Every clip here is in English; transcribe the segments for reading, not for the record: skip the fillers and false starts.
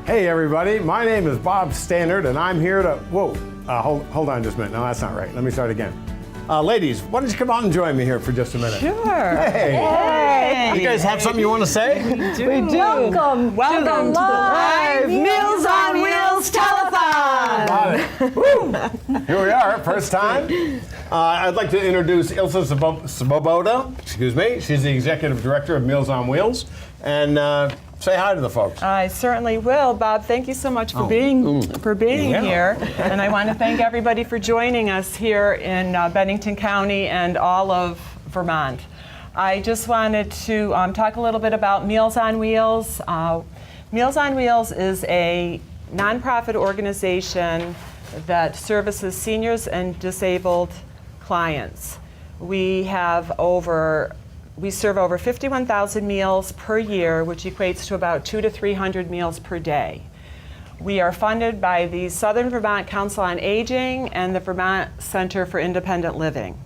Hey everybody, my name is Bob Stannard and I'm here to, hold on just a minute. No, that's not right. Let me start again. Ladies, why don't you come out and join me here for just a minute? Sure. Hey. You guys have something you want to say? We do. Welcome to the live Meals on Wheels Telethon. Got it. Woo. Here we are, first time. I'd like to introduce Ilsa Svoboda. Excuse me. She's the Executive Director of Meals on Wheels. And say hi to the folks. I certainly will, Bob. Thank you so much for being here, and I want to thank everybody for joining us here in Bennington County and all of Vermont. I just wanted to talk a little bit about Meals on Wheels. Meals on Wheels is a nonprofit organization that services seniors and disabled clients. We serve over 51,000 meals per year, which equates to about 200 to 300 meals per day. We are funded by the Southern Vermont Council on Aging and the Vermont Center for Independent Living.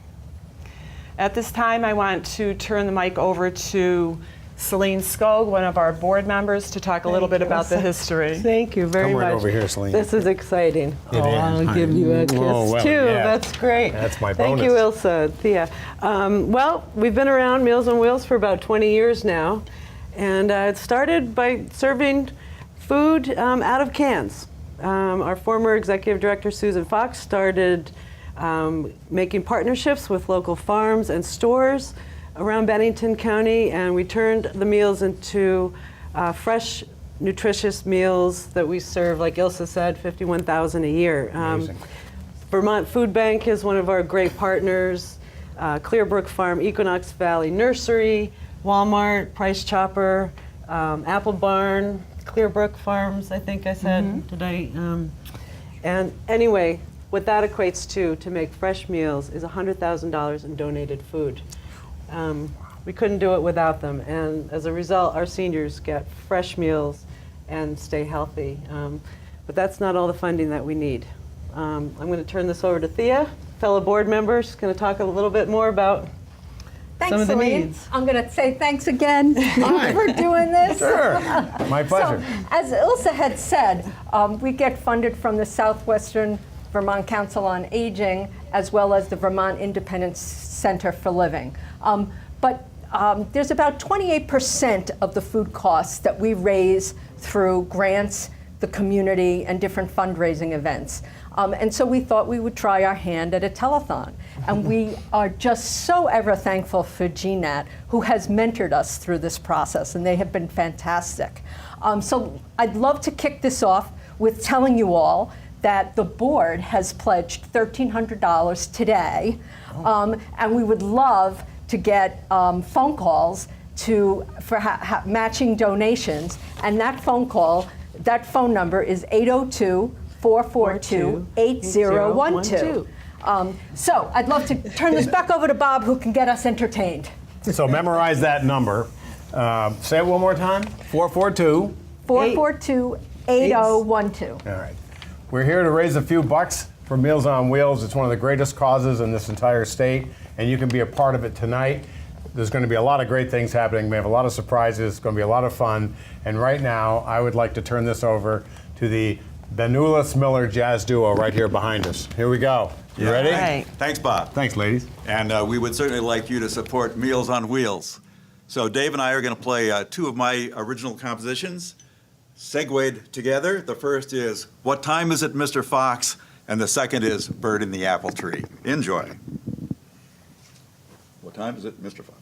At this time, I want to turn the mic over to Celine Skog, one of our board members, to talk a little bit about the history. Thank you very much. Come right over here, Celine. This is exciting. It is. I'll give you a kiss too. Yeah. That's great. That's my Thank bonus. you, Ilsa. Thea. Well, we've been around Meals on Wheels for about 20 years now, and it started by serving food out of cans. Our former executive director, Susan Fox, started making partnerships with local farms and stores around Bennington County, and we turned the meals into fresh, nutritious meals that we serve, like Ilsa said, 51,000 a year. Vermont Food Bank is one of our great partners, Clearbrook Farm, Equinox Valley Nursery, Walmart, Price Chopper, Apple Barn, Clearbrook Farms, I think I said today. And anyway, what that equates to make fresh meals is $100,000 in donated food. We couldn't do it without them, and as a result, our seniors get fresh meals and stay healthy. But that's not all the funding that we need. I'm going to turn this over to Thea, fellow board member. She's going to talk a little bit more about some of the needs. I'm going to say thanks again for doing this. Sure, my pleasure. So, as Ilsa had said, we get funded from the Southwestern Vermont Council on Aging, as well as the Vermont Independent Center for Living. But there's about 28% of the food costs that we raise through grants, the community, and different fundraising events. And so we thought we would try our hand at a telethon. And we are just so ever thankful for GNAT, who has mentored us through this process, and they have been fantastic. So I'd love to kick this off with telling you all that the board has pledged $1,300 today, and we would love to get phone calls for matching donations. And that phone number is 802-442-8012. So I'd love to turn this back over to Bob, who can get us entertained. So memorize that number. Say it one more time. 442. 442-8012. All right. We're here to raise a few bucks for Meals on Wheels. It's one of the greatest causes in this entire state, and you can be a part of it tonight. There's going to be a lot of great things happening. We have a lot of surprises. It's going to be a lot of fun. And right now, I would like to turn this over to the Benulis Miller Jazz Duo right here behind us. Here we go. You ready? Right. Thanks, Bob. Thanks, ladies. And we would certainly like you to support Meals on Wheels. So Dave and I are going to play two of my original compositions, segued together. The first is What Time Is It, Mr. Fox? And the second is Bird in the Apple Tree. Enjoy. What time is it, Mr. Fox?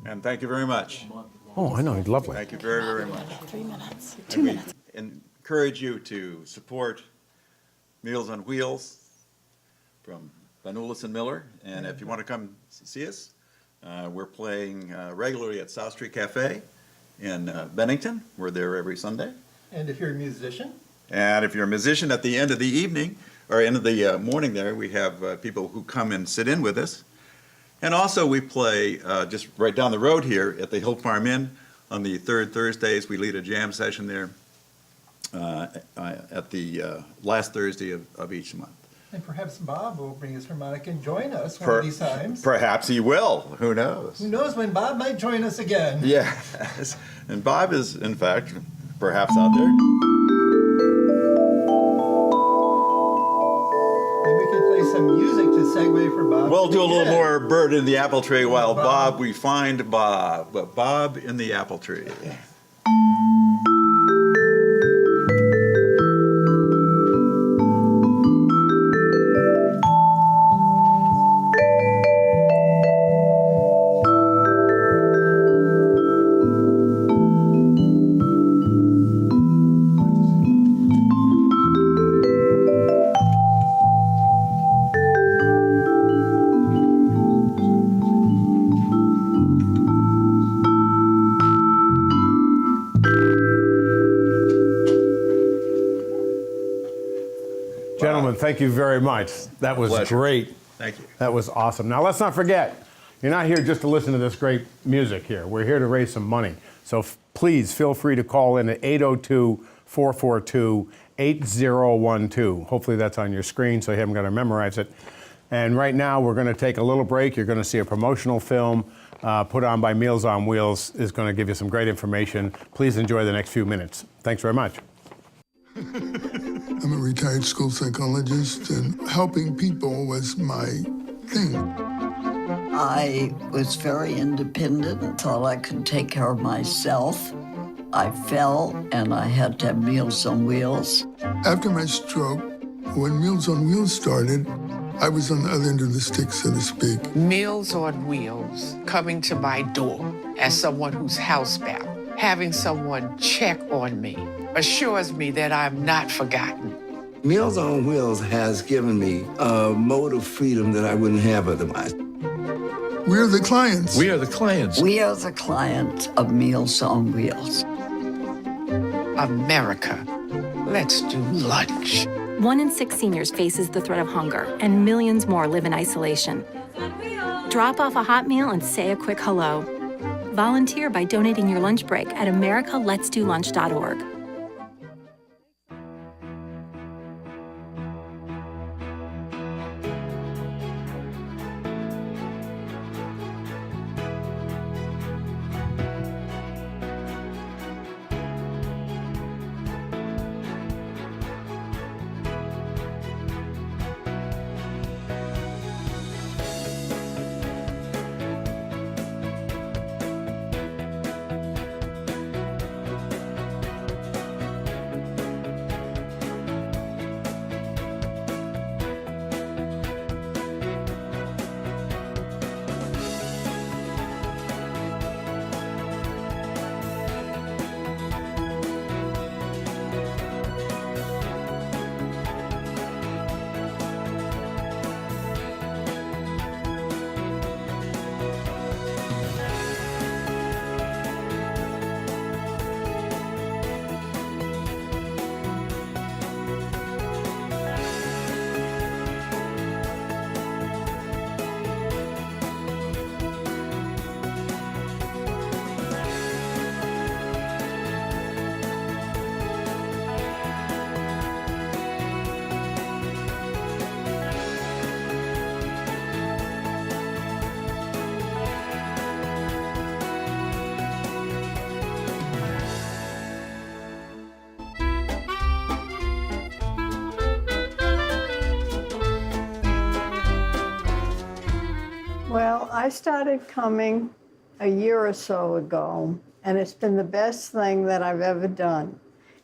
And thank you very much. Oh, I know, lovely. Thank you very, very much. 3 minutes. And 2 we minutes. encourage you to support Meals on Wheels from Vanulis and Miller. And if you want to come see us, we're playing regularly at South Street Cafe in Bennington. We're there every Sunday. And if you're a musician? And if you're a musician, at the end of the evening, or end of the morning there, we have people who come and sit in with us. And also we play just right down the road here at the Hill Farm Inn on the third Thursdays. We lead a jam session there at the last Thursday of each month. And perhaps Bob will bring his harmonica and join us one of these times. Perhaps he will. Who knows? Who knows when Bob might join us again? Yes. And Bob is, in fact, perhaps out there. Maybe we can play some music to segue for Bob. We'll do a little again. more Bird in the Apple Tree while Bob, we find Bob. But Bob in the Apple Tree. Gentlemen, thank you very much. That was Pleasure. great. Thank you. That was awesome. Now, let's not forget, you're not here just to listen to this great music here. We're here to raise some money. So please feel free to call in at 802-442-8012. Hopefully that's on your screen, so you haven't got to memorize it. And right now, we're going to take a little break. You're going to see a promotional film put on by Meals on Wheels. Is going to give you some great information. Please enjoy the next few minutes. Thanks very much. I'm a retired school psychologist, and helping people was my thing. I was very independent and thought I could take care of myself. I fell, and I had to have Meals on Wheels. After my stroke, when Meals on Wheels started, I was on the other end of the stick, so to speak. Meals on Wheels coming to my door as someone who's housebound, having someone check on me, assures me that I'm not forgotten. Meals on Wheels has given me a mode of freedom that I wouldn't have otherwise. We're the clients. We are the clients. We are the clients of Meals on Wheels. America, let's do lunch. 1 in 6 seniors faces the threat of hunger, and millions more live in isolation. Drop off a hot meal and say a quick hello. Volunteer by donating your lunch break at americaletsdolunch.org. Well, I started coming a year or so ago, and it's been the best thing that I've ever done.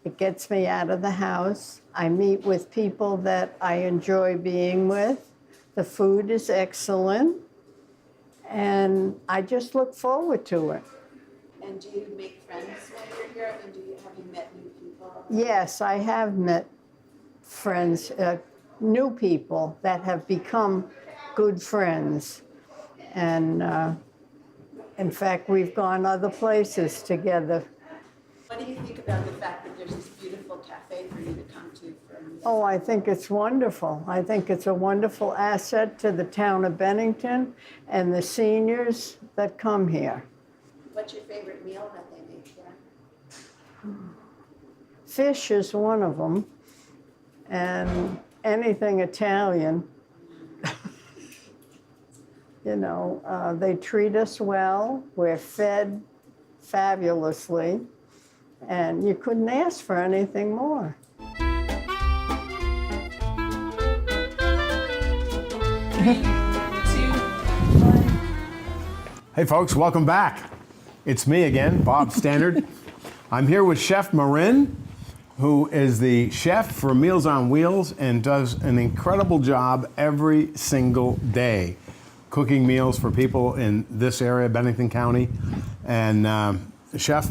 It gets me out of the house. I meet with people that I enjoy being with. The food is excellent, and I just look forward to it. And do you make friends while you're here? And have you met new people? Yes, I have met friends, new people that have become good friends. And in fact, we've gone other places together. What do you think about the fact that there's this beautiful cafe for you to come to? Oh, I think it's wonderful. I think it's a wonderful asset to the town of Bennington and the seniors that come here. What's your favorite meal that they make here? Fish is one of them, and anything Italian. You know, they treat us well. We're fed fabulously, and you couldn't ask for anything more. Hey folks, welcome back. It's me again, Bob Standard. I'm here with Chef Marin, who is the chef for Meals on Wheels and does an incredible job every single day cooking meals for people in this area, Bennington County. And Chef,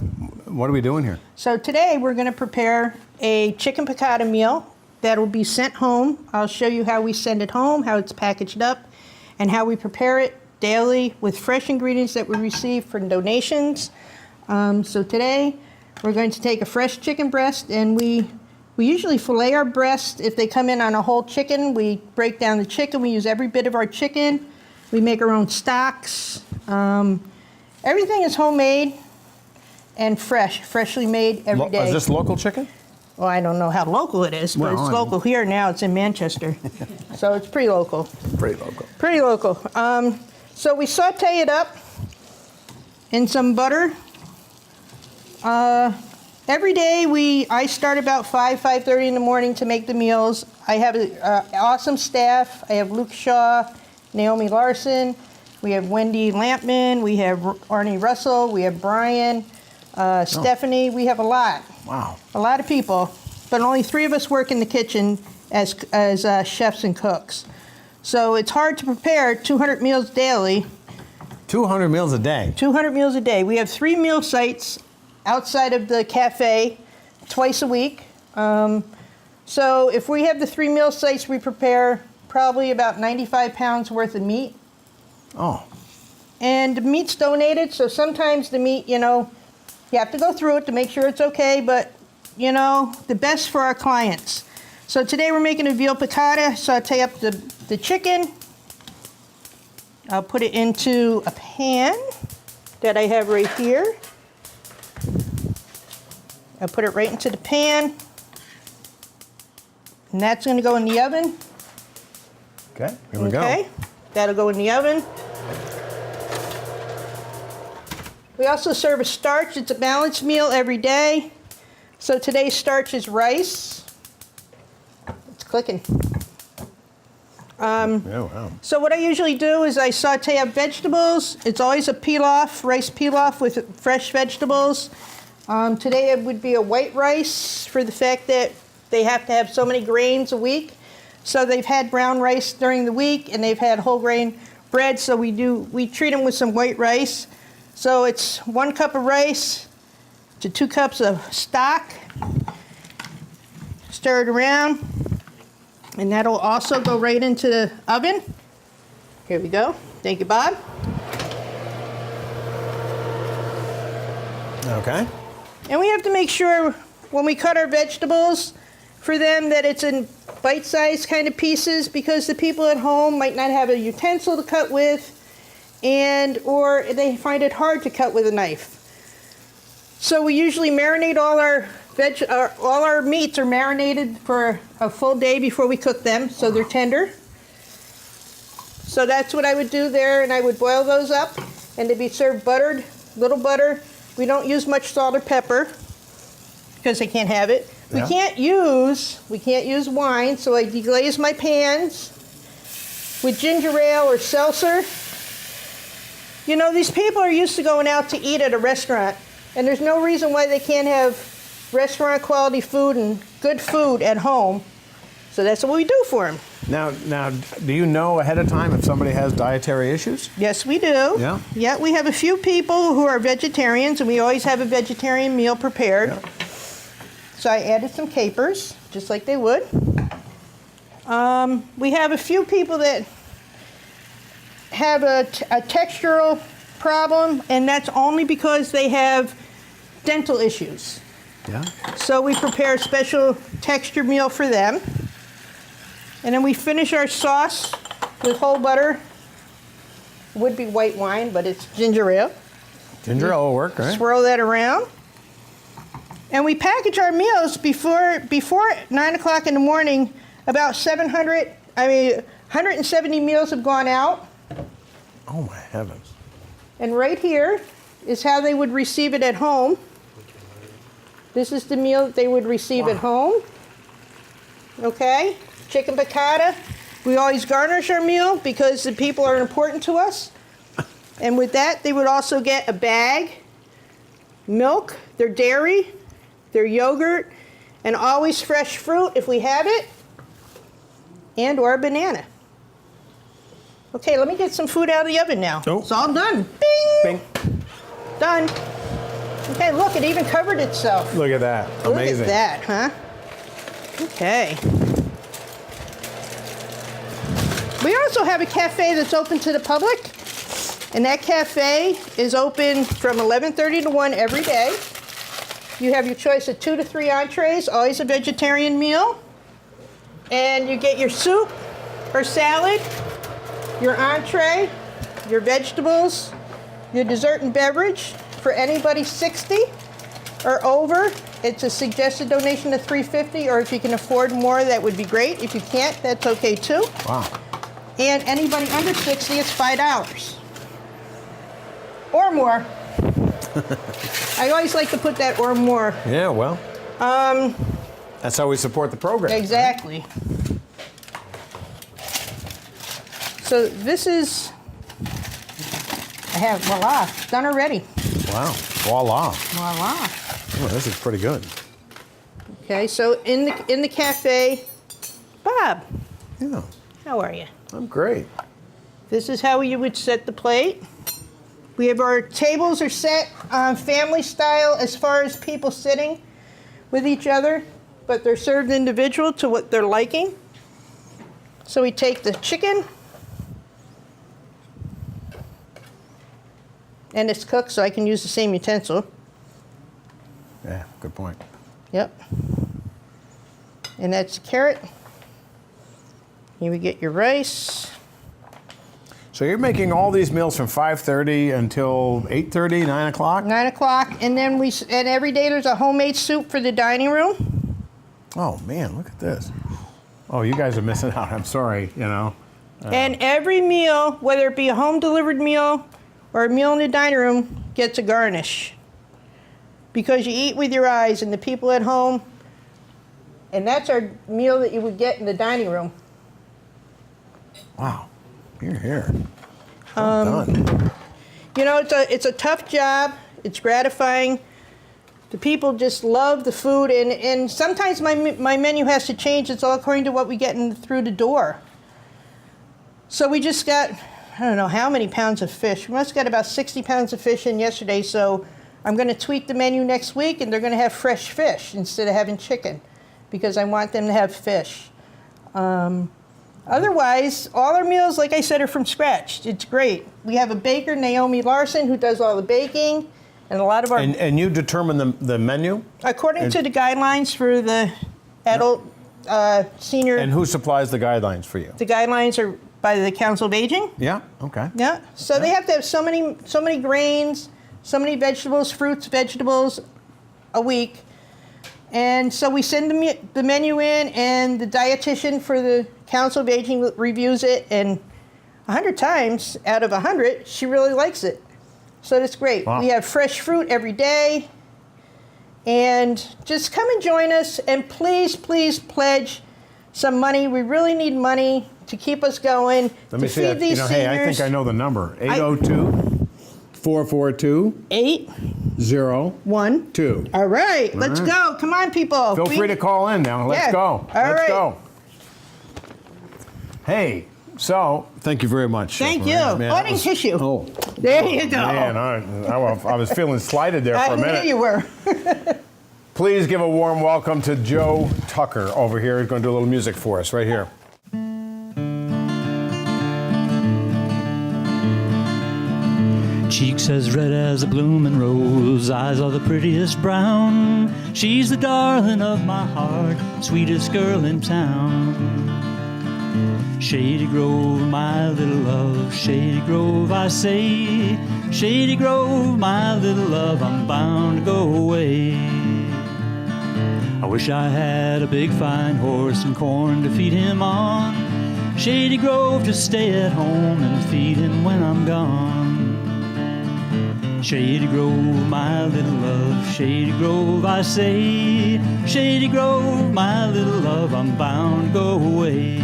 what are we doing here? So today we're going to prepare a chicken piccata meal that will be sent home. I'll show you how we send it home, how it's packaged up, and how we prepare it daily with fresh ingredients that we receive from donations. So today we're going to take a fresh chicken breast, and we usually fillet our breast. If they come in on a whole chicken, we break down the chicken. We use every bit of our chicken. We make our own stocks. Everything is homemade and freshly made every day. Is this local chicken? Well, I don't know how local it is, but it's local here now. It's in Manchester. So it's pretty local. Pretty local. Pretty local. So we saute it up in some butter. Every day I start about 5:30 in the morning to make the meals. I have an awesome staff. I have Luke Shaw, Naomi Larson, we have Wendy Lampman, we have Arnie Russell, we have Brian, Stephanie. We have a lot. Wow. A lot of people, but only 3 of us work in the kitchen as chefs and cooks. So it's hard to prepare 200 meals daily. 200 meals a day. 200 meals a day. We have 3 meal sites outside of the cafe twice a week. So if we have the 3 meal sites, we prepare probably about 95 pounds worth of meat. Oh. And the meat's donated, so sometimes the meat, you know, you have to go through it to make sure it's okay, but, you know, the best for our clients. So today we're making a veal piccata. Saute up the chicken. I'll put it into a pan that I have right here. I'll put it right into the pan. And that's going to go in the oven. Okay, here we go. Okay, that'll go in the oven. We also serve a starch. It's a balanced meal every day. So today's starch is rice. It's clicking. Oh, wow. So what I usually do is I saute up vegetables. It's always a pilaf, rice pilaf with fresh vegetables. Today it would be a white rice for the fact that they have to have so many grains a week. So they've had brown rice during the week and they've had whole grain bread. So we treat them with some white rice. So it's 1 cup of rice to 2 cups of stock. Stir it around. And that'll also go right into the oven. Here we go. Thank you, Bob. Okay. And we have to make sure when we cut our vegetables for them that it's in bite-sized kind of pieces because the people at home might not have a utensil to cut with or they find it hard to cut with a knife. So we usually marinate all our meats are marinated for a full day before we cook them, so they're tender. So that's what I would do there, and I would boil those up, and they'd be served buttered, little butter. We don't use much salt or pepper because they can't have it. Yeah. We can't use wine, so I deglaze my pans with ginger ale or seltzer. You know, these people are used to going out to eat at a restaurant, and there's no reason why they can't have restaurant quality food and good food at home. So that's what we do for them. Now, do you know ahead of time if somebody has dietary issues? Yes, we do. Yeah? Yeah, we have a few people who are vegetarians, and we always have a vegetarian meal prepared. Yeah. So I added some capers, just like they would. We have a few people that have a textural problem, and that's only because they have dental issues. Yeah. So we prepare a special texture meal for them. And then we finish our sauce with whole butter. It would be white wine, but it's ginger ale. Ginger ale will work, right? Swirl that around. And we package our meals before 9 o'clock in the morning. About 170 meals have gone out. Oh my heavens. And right here is how they would receive it at home. This is the meal that they would receive at home. Okay, chicken piccata. We always garnish our meal because the people are important to us. And with that, they would also get a bag, milk, their dairy, their yogurt, and always fresh fruit if we have it, and or a banana. Okay, let me get some food out of the oven now. Oh. It's all done. Bing! Bing. Done. Okay, look, it even covered itself. Look at that. Amazing. Look at that, huh? Okay. We also have a cafe that's open to the public, and that cafe is open from 11:30 to 1 every day. You have your choice of 2 to 3 entrees, always a vegetarian meal. And you get your soup or salad, your entree, your vegetables, your dessert and beverage. For anybody 60 or over, it's a suggested donation of $3.50, or if you can afford more, that would be great. If you can't, that's okay too. Wow. And anybody under 60, it's $5 or more. I always like to put that or more. Yeah, well, that's how we support the program. Exactly. Right? So this is, I have, voila, done already. Wow, voila. Voila. Oh, this is pretty good. Okay, so in the cafe, Bob. Yeah. How are you? I'm great. This is how you would set the plate. We have our tables are set family style as far as people sitting with each other, but they're served individual to what they're liking. So we take the chicken, and it's cooked, so I can use the same utensil. Yeah, good point. Yep. And that's the carrot. Here we get your rice. So you're making all these meals from 5:30 until 8:30, 9 o'clock? 9 o'clock, and then and every day there's a homemade soup for the dining room. Oh man, look at this. Oh, you guys are missing out. I'm sorry, you know. And every meal, whether it be a home delivered meal or a meal in the dining room, gets a garnish. Because you eat with your eyes, and the people at home, and that's our meal that you would get in the dining room. Wow, you're here. Well done. You know, it's a tough job. It's gratifying. The people just love the food, and sometimes my menu has to change. It's all according to what we get through the door. So we just got, I don't know how many pounds of fish. We must have got about 60 pounds of fish in yesterday, so I'm going to tweak the menu next week, and they're going to have fresh fish instead of having chicken, because I want them to have fish. Otherwise, all our meals, like I said, are from scratch. It's great. We have a baker, Naomi Larson, who does all the baking, and a lot of our... And you determine the menu? According to the guidelines for the adult, senior... And who supplies the guidelines for you? The guidelines are by the Council of Aging. Yeah, okay. Yeah, so they have to have so many grains, so many vegetables, fruits, vegetables a week. And so we send the menu in, and the dietitian for the Council of Aging reviews it, and 100 times out of 100, she really likes it. So that's great. Wow. We have fresh fruit every day. And just come and join us, and please, please pledge some money. We really need money to keep us going, Let me to see feed that. these seniors. Hey, I think I know the number. 802-442-8012. 801. All right, let's go. Come on, people. Feel free to call in now. Let's go. Let's go. Hey, so thank you very much. Thank you. Man, I need tissue. Oh. There you go. Man, I was feeling slighted there for a minute. I knew you were. Please give a warm welcome to Joe Tucker over here. He's going to do a little music for us right here. Cheeks as red as a blooming rose, eyes are the prettiest brown. She's the darling of my heart, sweetest girl in town. Shady Grove, my little love, Shady Grove, I say. Shady Grove, my little love, I'm bound to go away. I wish I had a big fine horse and corn to feed him on. Shady Grove to stay at home and feed him when I'm gone. Shady Grove, my little love, Shady Grove, I say. Shady Grove, my little love, I'm bound to go away.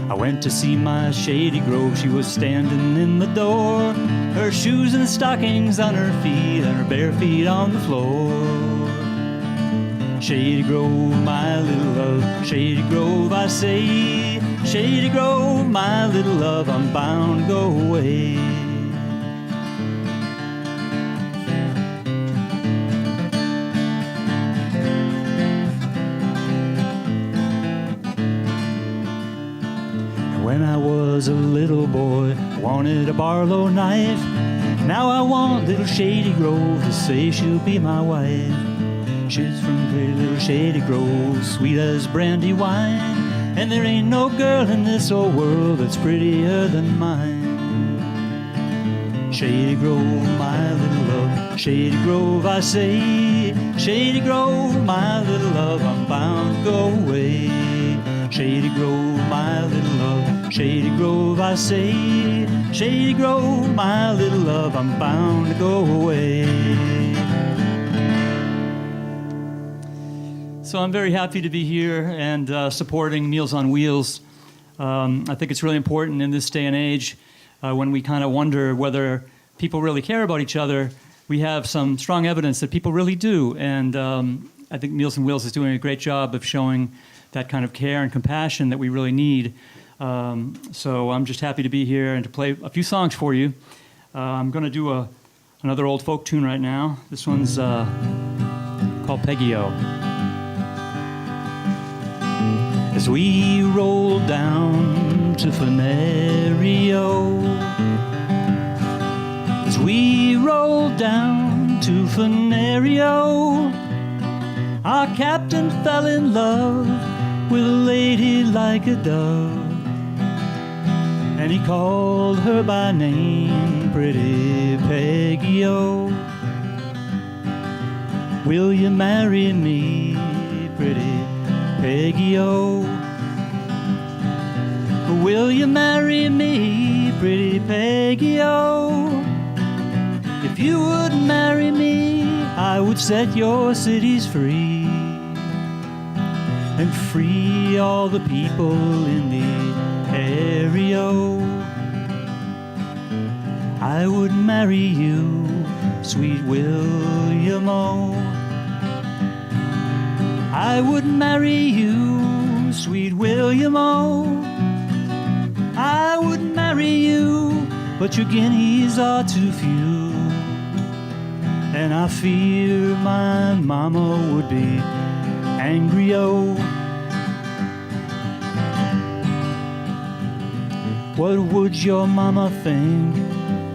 I went to see my Shady Grove, she was standing in the door. Her shoes and stockings on her feet and her bare feet on the floor. Shady Grove, my little love, Shady Grove, I say. Shady Grove, my little love, I'm bound to go away. When I was a little boy, I wanted a Barlow knife. Now I want little Shady Grove to say she'll be my wife. She's from pretty little Shady Grove, sweet as brandy wine. And there ain't no girl in this old world that's prettier than mine. Shady Grove, my little love, Shady Grove, I say. Shady Grove, my little love, I'm bound to go away. Shady Grove, my little love, Shady Grove, I say. Shady Grove, my little love, I'm bound to go away. So I'm very happy to be here and supporting Meals on Wheels. I think it's really important in this day and age when we kind of wonder whether people really care about each other. We have some strong evidence that people really do, and I think Meals on Wheels is doing a great job of showing that kind of care and compassion that we really need. So I'm just happy to be here and to play a few songs for you. I'm going to do another old folk tune right now. This one's called Peggy-O. As we roll down to Venerio, as we roll down to Venerio, our captain fell in love with a lady like a dove, and he called her by name, pretty Peggy-O. Will you marry me, pretty Peggy-O? Will you marry me, pretty Peggy-O? If you would marry me, I would set your cities free and free all the people in the area. I would marry you, sweet William-O. I would marry you, sweet William-O. I would marry you, but your guineas are too few, and I fear my mama would be angry-o. What would your mama think,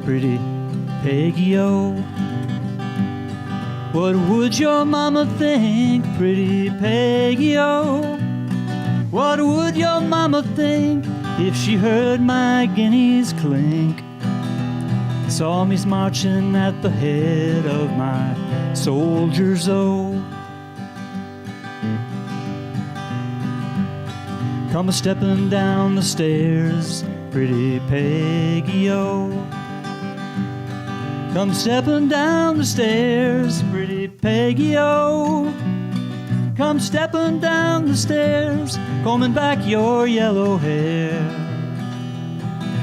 pretty Peggy-O? What would your mama think, pretty Peggy-O? What would your mama think if she heard my guineas clink, saw me marching at the head of my soldiers-o? Come a-steppin' down the stairs, pretty Peggy-O. Come steppin' down the stairs, pretty Peggy-O. Come steppin' down the stairs, combing back your yellow hair.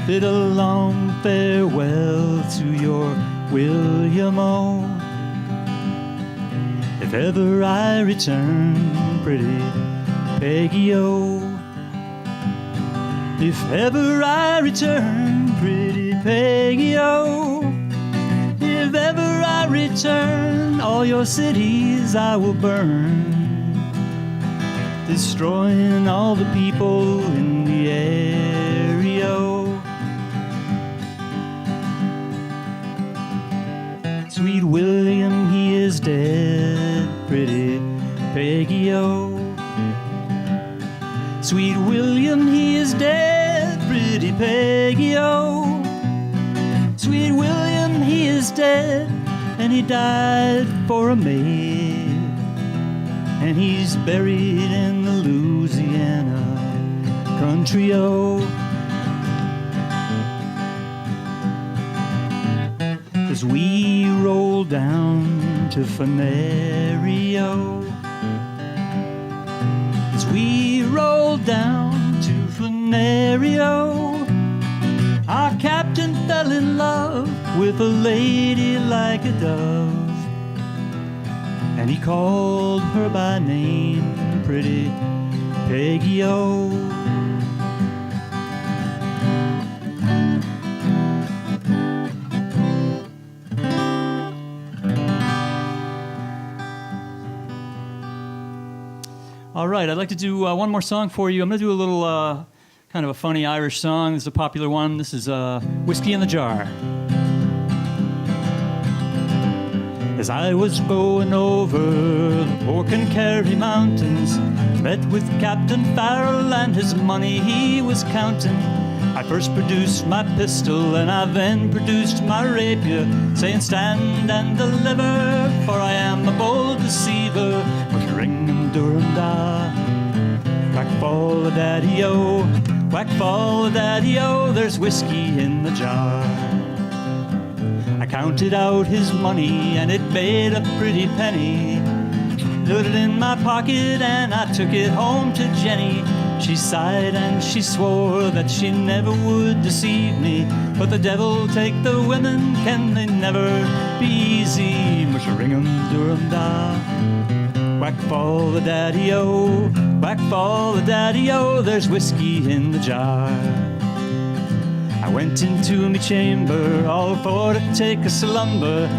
Bid a long farewell to your William-O. If ever I return, pretty Peggy-O. If ever I return, pretty Peggy-O. If ever I return, all your cities I will burn, destroying all the people in the area. Sweet William, he is dead, pretty Peggy-O. Sweet William, he is dead, pretty Peggy-O. Sweet William, he is dead, and he died for a maid, and he's buried in the Louisiana country-o. As we roll down to Venerio, as we roll down to Venerio, our captain fell in love with a lady like a dove, and he called her by name, pretty Peggy-O. All right, I'd like to do one more song for you. I'm going to do a little kind of a funny Irish song. This is a popular one. This is Whiskey in the Jar. As I was going over the Pork and Kerry Mountains, met with Captain Farrell and his money he was counting. I first produced my pistol and I then produced my rapier, saying stand and deliver, for I am a bold deceiver. But ring and Durham da, whack fall the daddy-o, whack fall the daddy-o, there's whiskey in the jar. I counted out his money and it made a pretty penny, put it in my pocket and I took it home to Jenny. She sighed and she swore that she never would deceive me, but the devil take the women, can they never be easy? Mush-a-ring-em, Durham-da, Whack fall the daddy-o, whack fall the daddy-o, there's whiskey in the jar. I went into me chamber, all for to take a slumber.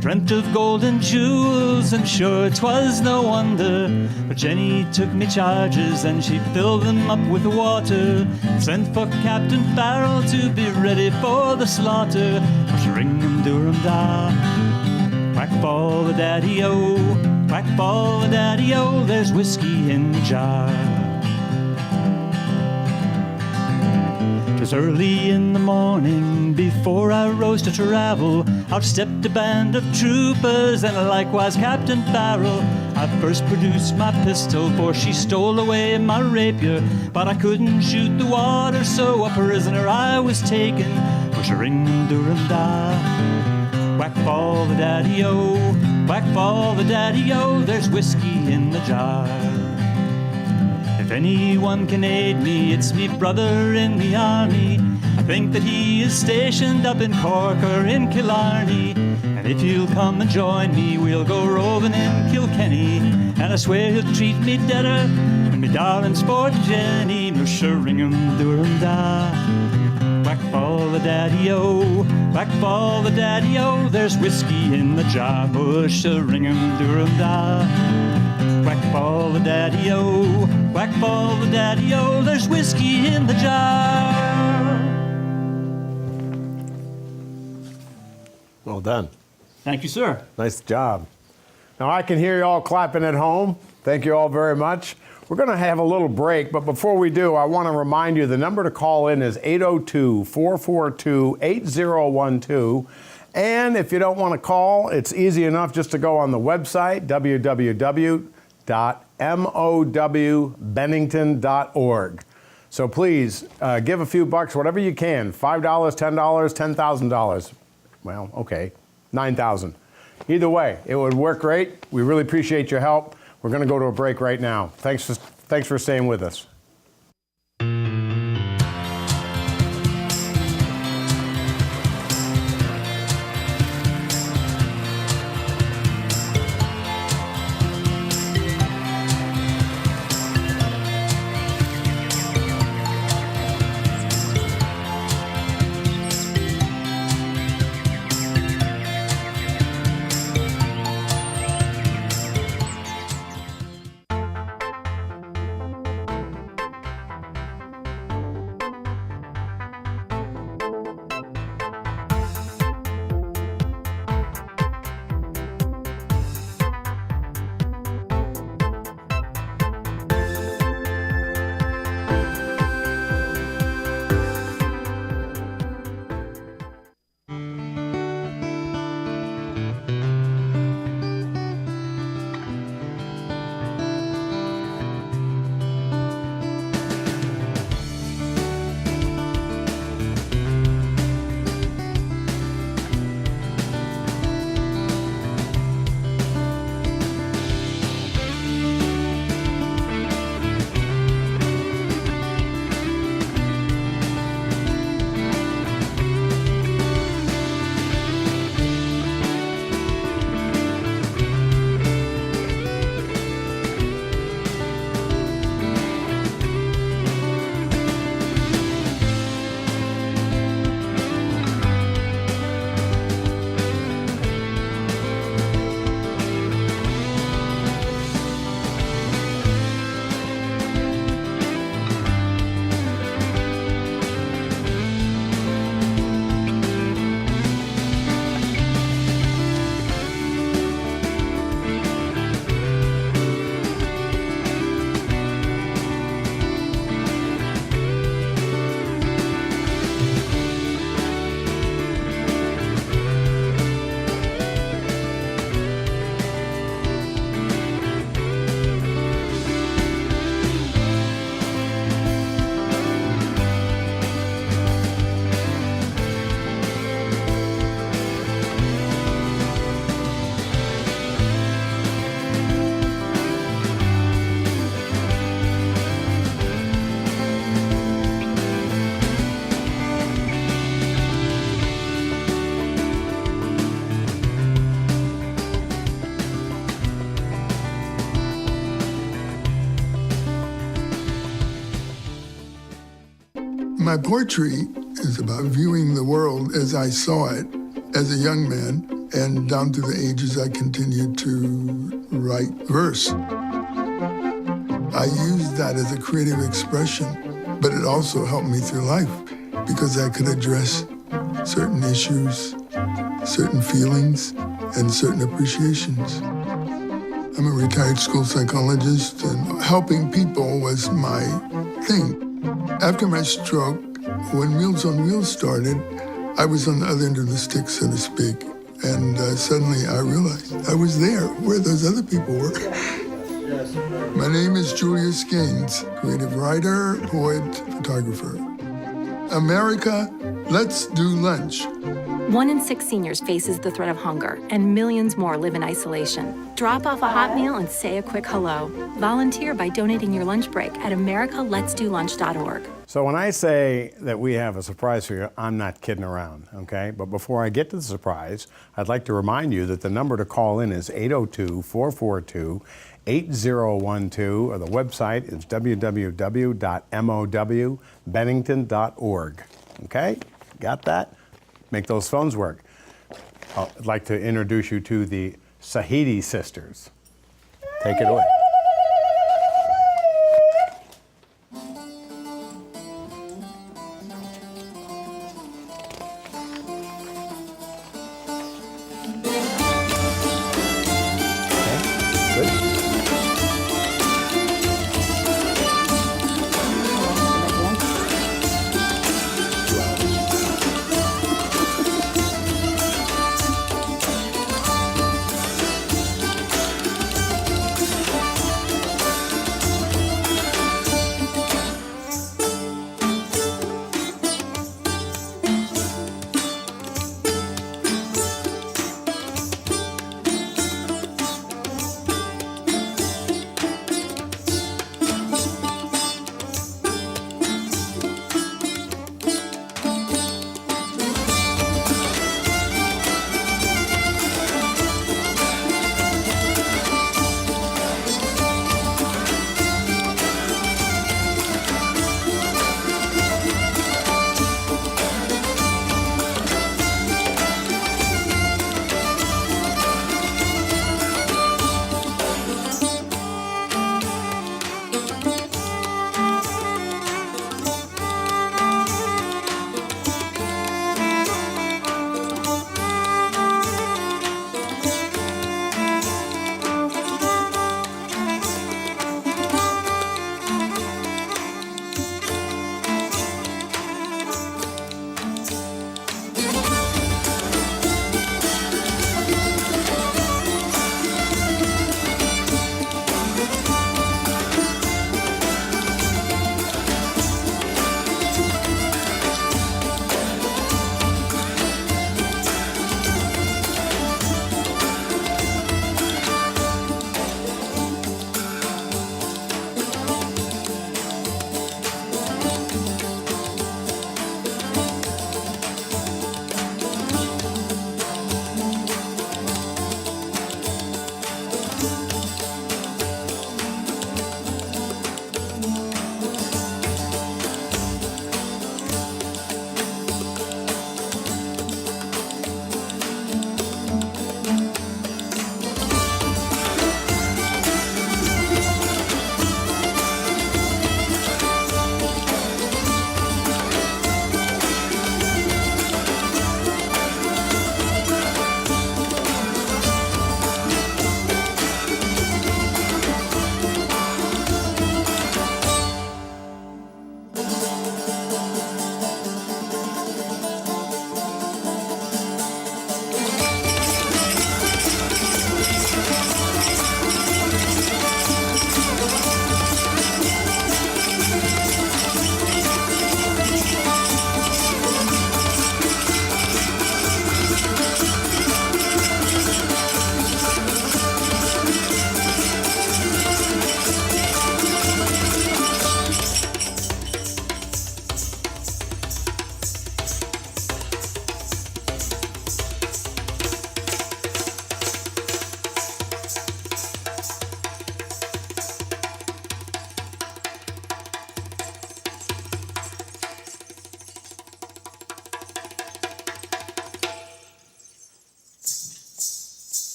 Dreamt of gold and jewels, and sure 'twas no wonder. But Jenny took me charges, and she filled them up with water. Sent for Captain Farrell to be ready for the slaughter. Ring-em-doo-rum-da, whack fall the daddy-o, whack fall the daddy-o, there's whiskey in the jar. 'Twas early in the morning, before I rose to travel, out stepped a band of troopers, and likewise Captain Farrell. I first produced my pistol, for she stole away my rapier, but I couldn't shoot the water, so a prisoner I was taken. Ring-em-doo-rum-da, whack fall the daddy-o, whack fall the daddy-o, there's whiskey in the jar. If anyone can aid me, it's me brother in the army. I think that he is stationed up in Cork or in Killarney. And if you'll come and join me, we'll go roving in Kilkenny. And I swear he'll treat me deader than me darling sport Jenny. No sure ring-em-doo-rum-da, whack fall the daddy-o, whack fall the daddy-o, there's whiskey in the jar. Bush ring-em-doo-rum-da, whack fall the daddy-o, whack fall the daddy-o, there's whiskey in the jar. Well done. Thank you, sir. Nice job. Now I can hear you all clapping at home. Thank you all very much. We're going to have a little break, but before we do, I want to remind you the number to call in is 802-442-8012. And if you don't want to call, it's easy enough just to go on the website, www.mowbennington.org. So please give a few bucks, whatever you can, $5, $10, $10,000. Well, okay, 9,000. Either way, it would work great. We really appreciate your help. We're going to go to a break right now. Thanks for staying with us. My poetry is about viewing the world as I saw it as a young man, and down through the ages I continued to write verse. I used that as a creative expression, but it also helped me through life because I could address certain issues, certain feelings, and certain appreciations. I'm a retired school psychologist, and helping people was my thing. After my stroke, when Meals on Wheels started, I was on the other end of the stick, so to speak, and suddenly I realized I was there where those other people were. My name is Julius Gaines, creative writer, poet, photographer. America, let's do lunch. 1 in 6 seniors faces the threat of hunger, and millions more live in isolation. Drop off a hot meal and say a quick hello. Volunteer by donating your lunch break at americaletsdolunch.org. So when I say that we have a surprise for you, I'm not kidding around, okay? But before I get to the surprise, I'd like to remind you that the number to call in is 802-442-8012, or the website is www.mowbennington.org. Okay? Got that? Make those phones work. I'd like to introduce you to the Sahidi sisters. Take it away.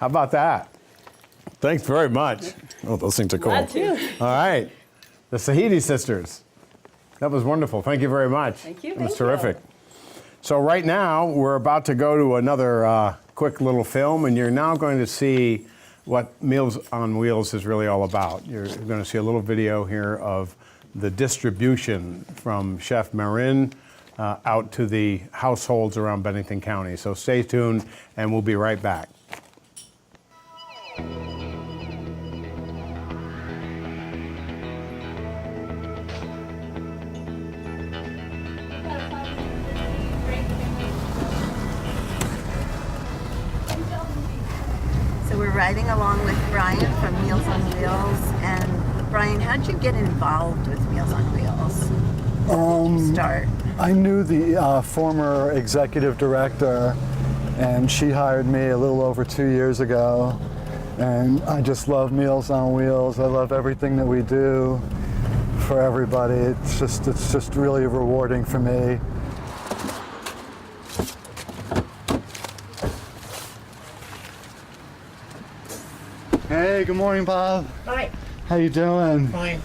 How about that? Thanks very much. Oh, those things are cool. Glad to. All right. The Sahidi sisters. That was wonderful. Thank you very much. Thank you. It was Thank terrific. So right now, we're about to go to another quick little film, and you're now going to see what Meals on Wheels is really all about. You're going to see a little video here of the distribution from Chef Marin out to the households around Bennington County. So stay tuned, and we'll be right back. So we're riding along with Brian from Meals on Wheels. And Brian, how'd you get involved with Meals on Wheels? Start. I knew the former executive director, and she hired me a little over 2 years ago. And I just love Meals on Wheels. I love everything that we do for everybody. It's just really rewarding for me. Hey, good morning, Bob. Hi. How you doing? Fine.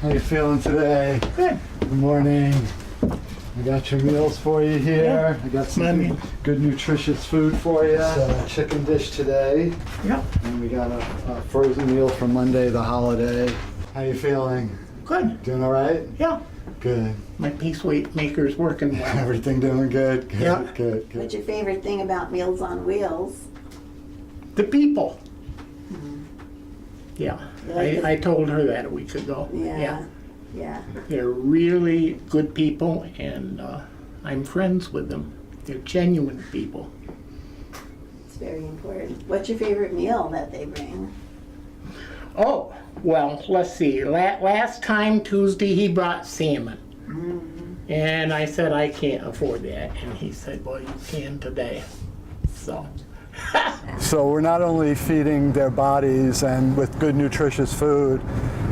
How you feeling today? Good. Good morning. I got your meals for you here. Yeah. I got some good nutritious food for you. It's a chicken dish today. Yep. And we got a frozen meal from Monday, the holiday. How you feeling? Good. Doing all right? Yeah. Good. My piece weight maker's working well. Everything doing good? Good, Yeah. good, good. What's your favorite thing about Meals on Wheels? The people. Yeah. I told her that a week ago. Yeah. They're really good people, and I'm friends with them. They're genuine people. It's very important. What's your favorite meal that they bring? Oh, well, let's see. Last time, Tuesday, he brought salmon. And I said, I can't afford that. And he said, well, you can today. So. So we're not only feeding their bodies and with good nutritious food,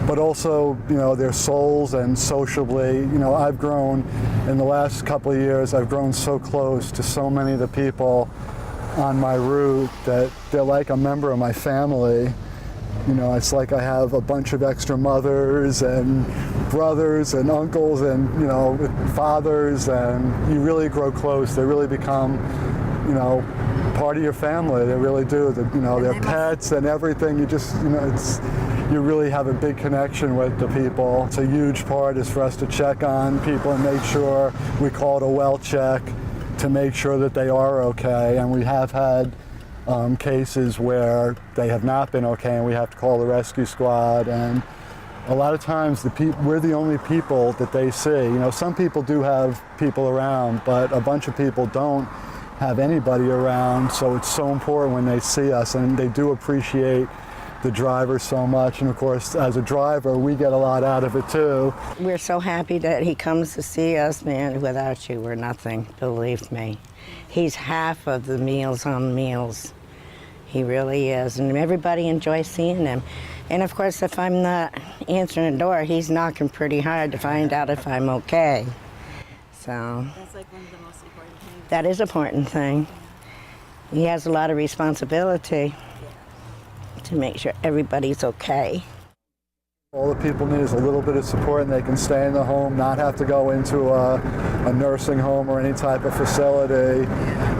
but also, you know, their souls and sociably. You know, I've grown, in the last couple of years, I've grown so close to so many of the people on my route that they're like a member of my family. You know, it's like I have a bunch of extra mothers and brothers and uncles and, you know, fathers, and you really grow close. They really become, you know, part of your family. They really do. You know, their pets and everything. You just, you know, you really have a big connection with the people. It's a huge part is for us to check on people and make sure, we call it a well check, to make sure that they are okay. And we have had cases where they have not been okay, and we have to call the rescue squad. And a lot of times we're the only people that they see. You know, some people do have people around, but a bunch of people don't have anybody around, so it's so important when they see us, and they do appreciate the driver so much. And of course, as a driver, we get a lot out of it too. We're so happy that he comes to see us, man. Without you, we're nothing, believe me. He's half of the Meals on Meals. He really is, and everybody enjoys seeing him. And of course, if I'm not answering the door, he's knocking pretty hard to find out if I'm okay. So That's like one of the most important things. that is an important thing. He has a lot of responsibility to make sure everybody's okay. All the people need is a little bit of support, and they can stay in the home, not have to go into a nursing home or any type of facility.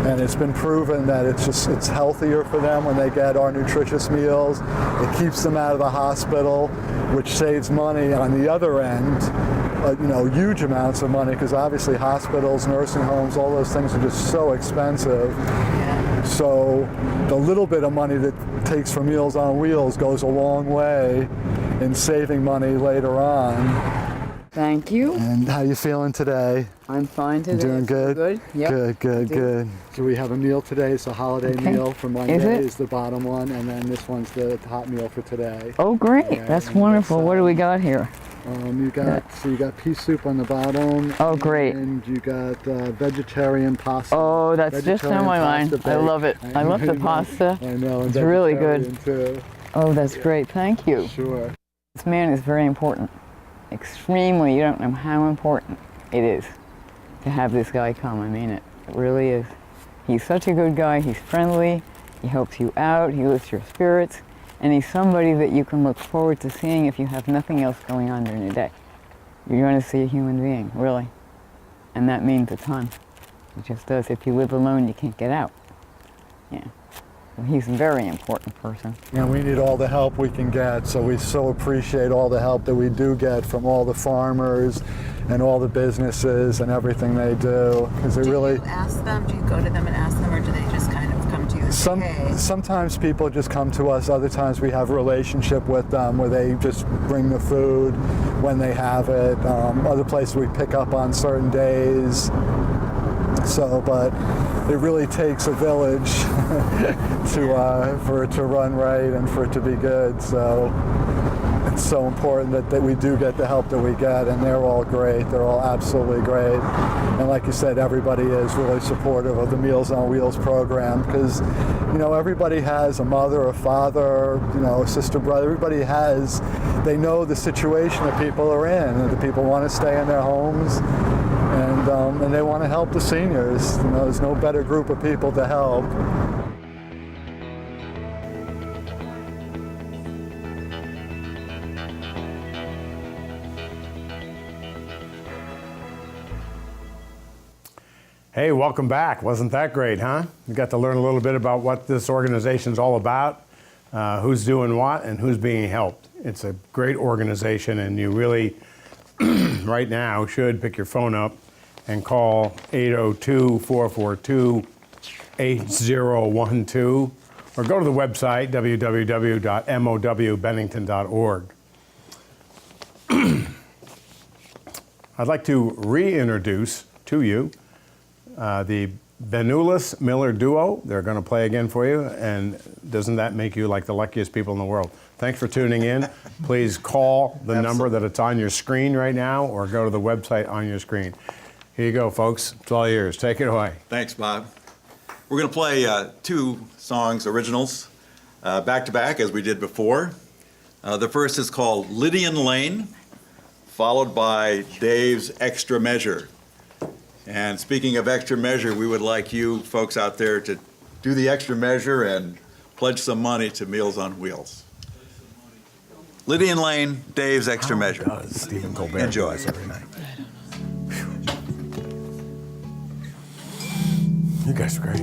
And it's been proven that it's healthier for them when they get our nutritious meals. It keeps them out of the hospital, which saves money on the other end. You know, huge amounts of money, because obviously hospitals, nursing homes, all those things are just so expensive. So the little bit of money that takes from Meals on Wheels goes a long way in saving money later on. Thank you. And how you feeling today? I'm fine today. Doing good? Good. Yep. Good, good, good. So we have a meal today. It's a holiday meal for Monday. Is the bottom one, and then this one's the hot meal for today. Oh, great. Okay, That's wonderful. What do we got here? You got pea soup on the bottom. Oh, great. And you got vegetarian pasta. Oh, that's just on my mind. I love it. I love the pasta. I know. And it's really good. Too. Oh, that's great. Thank you. Sure. This man is very important. Extremely. You don't know how important it is to have this guy come. I mean it. It really is. He's such a good guy. He's friendly. He helps you out, he lifts your spirits, and he's somebody that you can look forward to seeing if you have nothing else going on during the day. You're going to see a human being, really. And that means a ton. It just does. If you live alone, you can't get out. Yeah. Well, he's a very important person. And we need all the help we can get, so we so appreciate all the help that we do get from all the farmers and all the businesses and everything they do. Because it really. Do you ask them? Do you go to them and ask them, or do they just kind of come to you and say, hey? Sometimes people just come to us. Other times we have a relationship with them where they just bring the food when they have it. Other places we pick up on certain days. So, but it really takes a village for it to run right and for it to be good. So it's so important that we do get the help that we get, and they're all great. They're all absolutely great. And like you said, everybody is really supportive of the Meals on Wheels program because, you know, everybody has a mother, a father, you know, a sister, brother. Everybody has, they know the situation that people are in, and the people want to stay in their homes. And they want to help the seniors. You know, there's no better group of people to help. Hey, welcome back. Wasn't that great, huh? You got to learn a little bit about what this organization's all about, who's doing what, and who's being helped. It's a great organization, and you really, right now, should pick your phone up and call 802-442-8012, or go to the website, www.mowbennington.org. I'd like to reintroduce to you the Benulis Miller Duo. They're going to play again for you, and doesn't that make you like the luckiest people in the world? Thanks for tuning in. Please call the number that it's on your screen right now, or go to the website on your screen. Here you go, folks. It's all yours. Take it away. Thanks, Bob. We're going to play two songs, originals, back to back as we did before. The first is called Lydian Lane, followed by Dave's Extra Measure. And speaking of extra measure, we would like you folks out there to do the extra measure and pledge some money to Meals on Wheels. Lydian Lane, Dave's Extra Measure. Stephen Colbert Enjoy. Every night. You guys are great.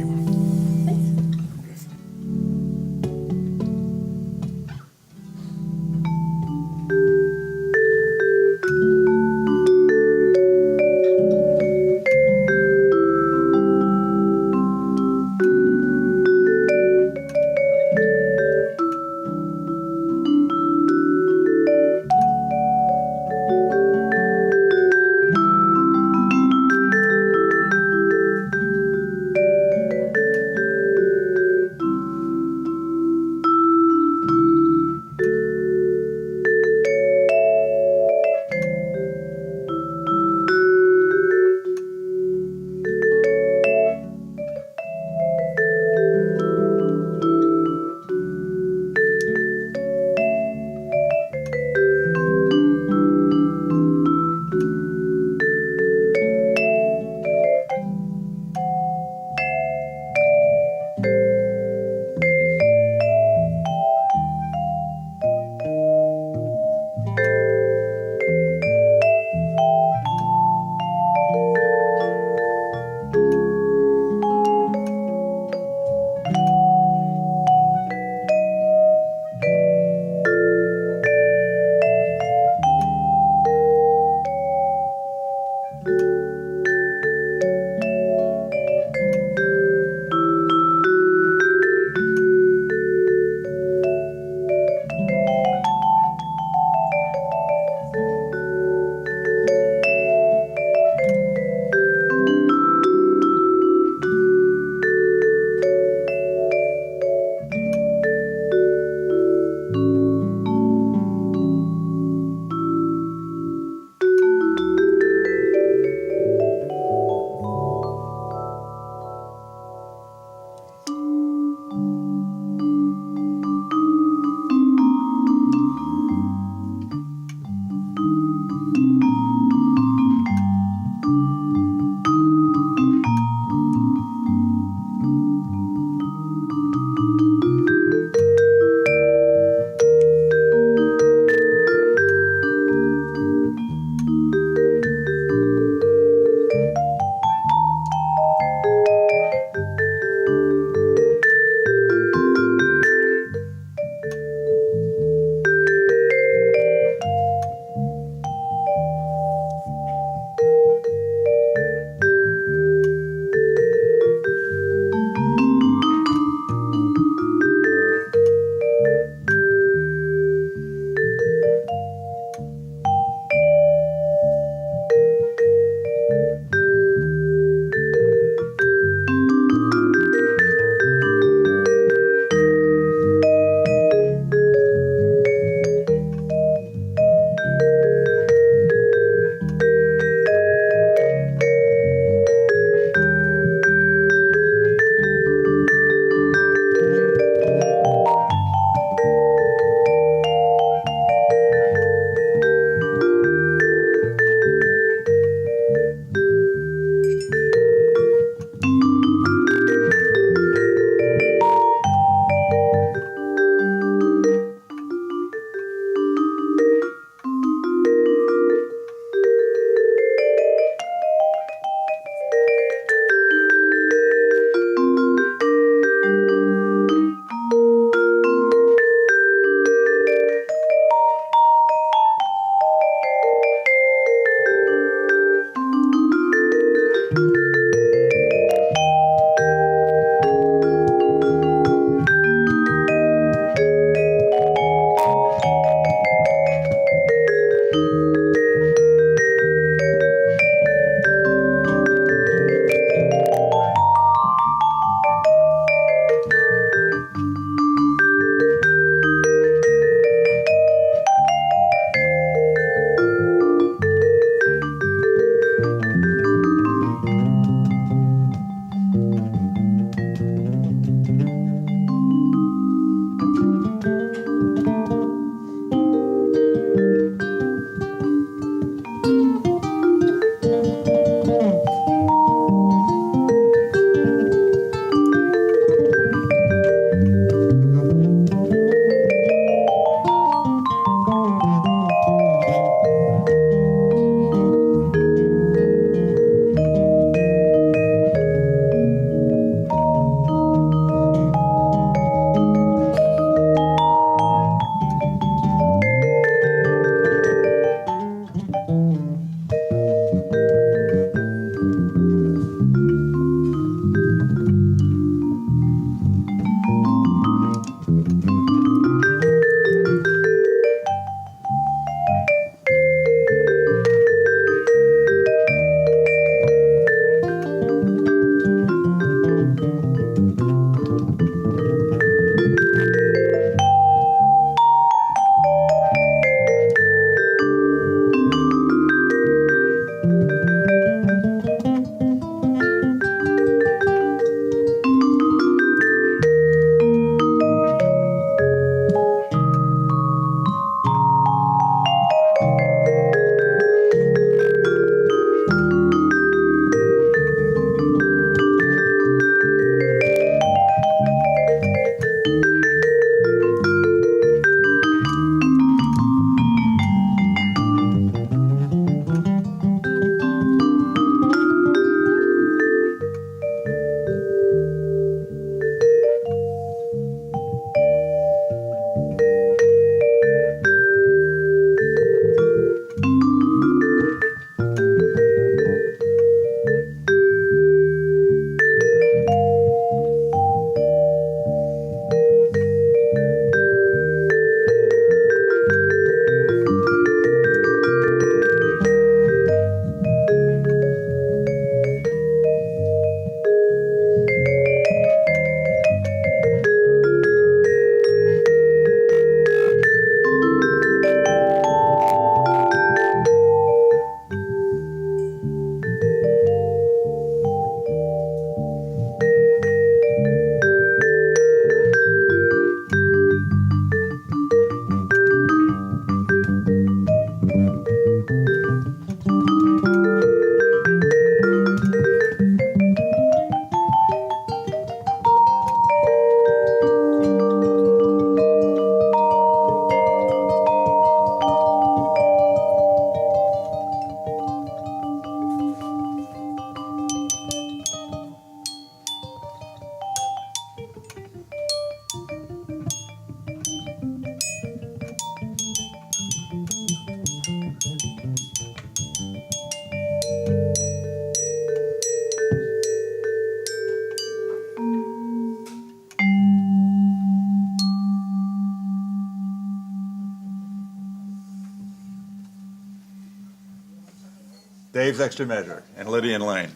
Dave's Extra Measure, and Lydia and Lane.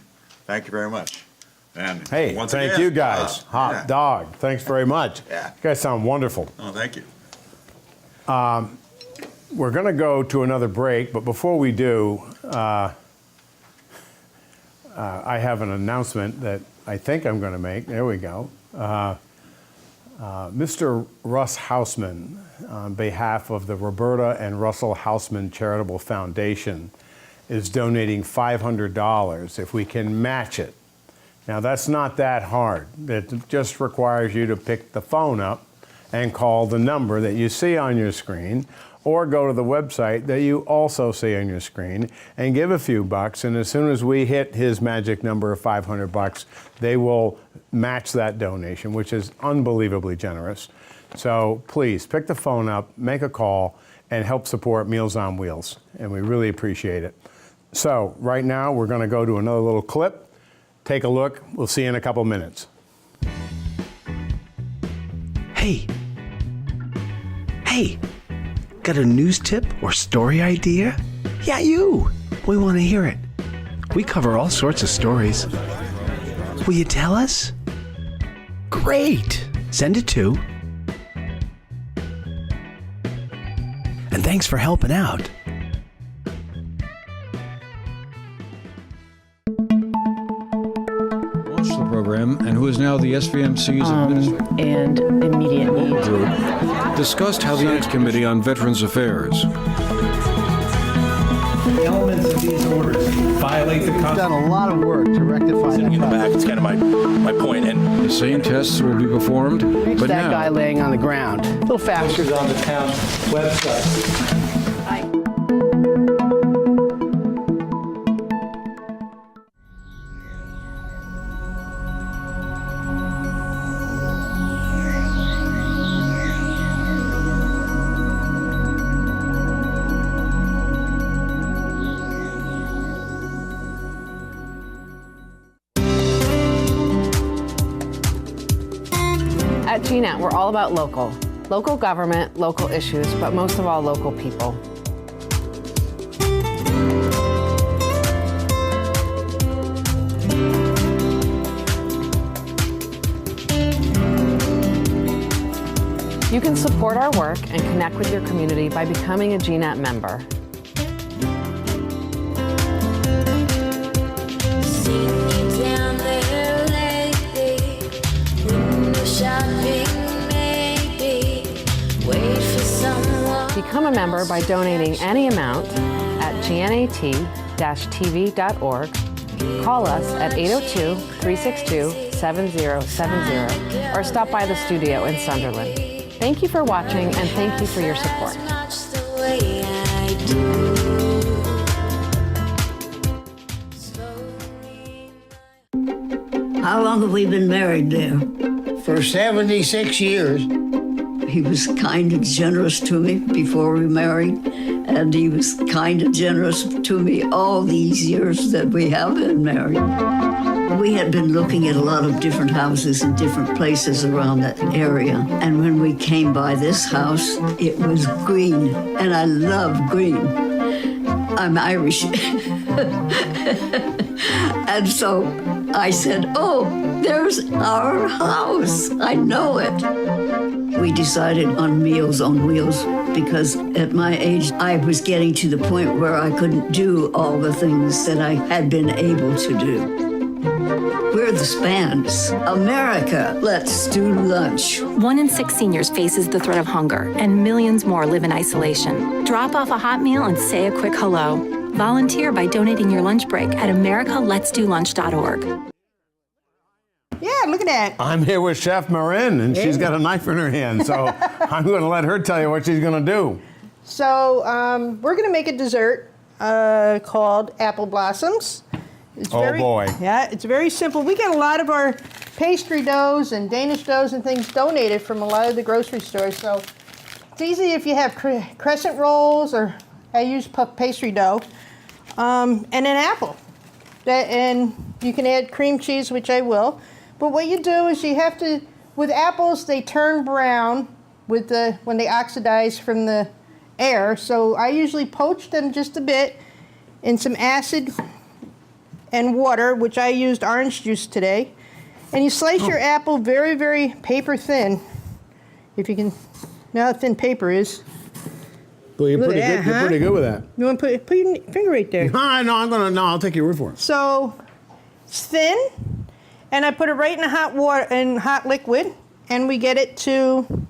Thank you very much. And Hey, once thank again, you guys. Hot yeah. dog. Thanks very much. Yeah. You guys sound wonderful. Oh, thank you. We're going to go to another break, but before we do, I have an announcement that I think I'm going to make. There we go. Mr. Russ Hausman, on behalf of the Roberta and Russell Hausman Charitable Foundation, is donating $500 if we can match it. Now, that's not that hard. It just requires you to pick the phone up and call the number that you see on your screen, or go to the website that you also see on your screen and give a few bucks, and as soon as we hit his magic number of $500, they will match that donation, which is unbelievably generous. So please, pick the phone up, make a call, and help support Meals on Wheels, and we really appreciate it. So right now, we're gonna go to another little clip. Take a look. We'll see you in a couple minutes. Hey, got a news tip or story idea? Yeah, you. We want to hear it. We cover all sorts of stories. Will you tell us? Great. Send it to. And thanks for helping out. The program and who is now the SVMC's administrator and immediate need group discussed how the Senate Committee on Veterans Affairs. The elements of these orders violate the Constitution. We've done a lot of work to rectify Sitting in the back, it's kind of my point. And the same tests will be performed, but that now guy laying on the ground. A little faster. on the town's website. At GNET, we're all about local. Local government, local issues, but most of all, local people. You can support our work and connect with your community by becoming a GNET member. Become a member by donating any amount at gnat-tv.org. Call us at 802-362-7070 or stop by the studio in Sunderland. Thank you for watching and thank you for your support. How long have we been married there? For 76 years. He was kind and generous to me before we married, and he was kind and generous to me all these years that we have been married. We had been looking at a lot of different houses in different places around that area, and when we came by this house, it was green, and I love green. I'm Irish. And so I said, oh, there's our house. I know it. We decided on Meals on Wheels because at my age, I was getting to the point where I couldn't do all the things that I had been able to do. We're the Spans. America, let's do lunch. 1 in 6 seniors faces the threat of hunger, and millions more live in isolation. Drop off a hot meal and say a quick hello. Volunteer by donating your lunch break at americaletsdolunch.org. Yeah, look at that. I'm here with Chef Marin, and she's got a knife in her hand, so I'm going to let her tell you what she's going to do. So we're going to make a dessert called apple blossoms. It's boy. Yeah, it's very simple. We get a lot of our pastry doughs and Danish doughs and things donated from a lot of the grocery stores. So it's easy if you have crescent rolls, or I use puff pastry dough, and an apple. And you can add cream cheese, which I will. But what you do is you have to, with apples, they turn brown when they oxidize from the air. So I usually poach them just a bit in some acid and water, which I used orange juice today. And you slice your apple very, very paper thin. If you can, know how thin paper is. Well, you're Look pretty at good. that, You're huh? pretty good with that. You want to put your finger right there. No, I'll take your word for it. So it's thin, and I put it right in hot liquid, and we get it to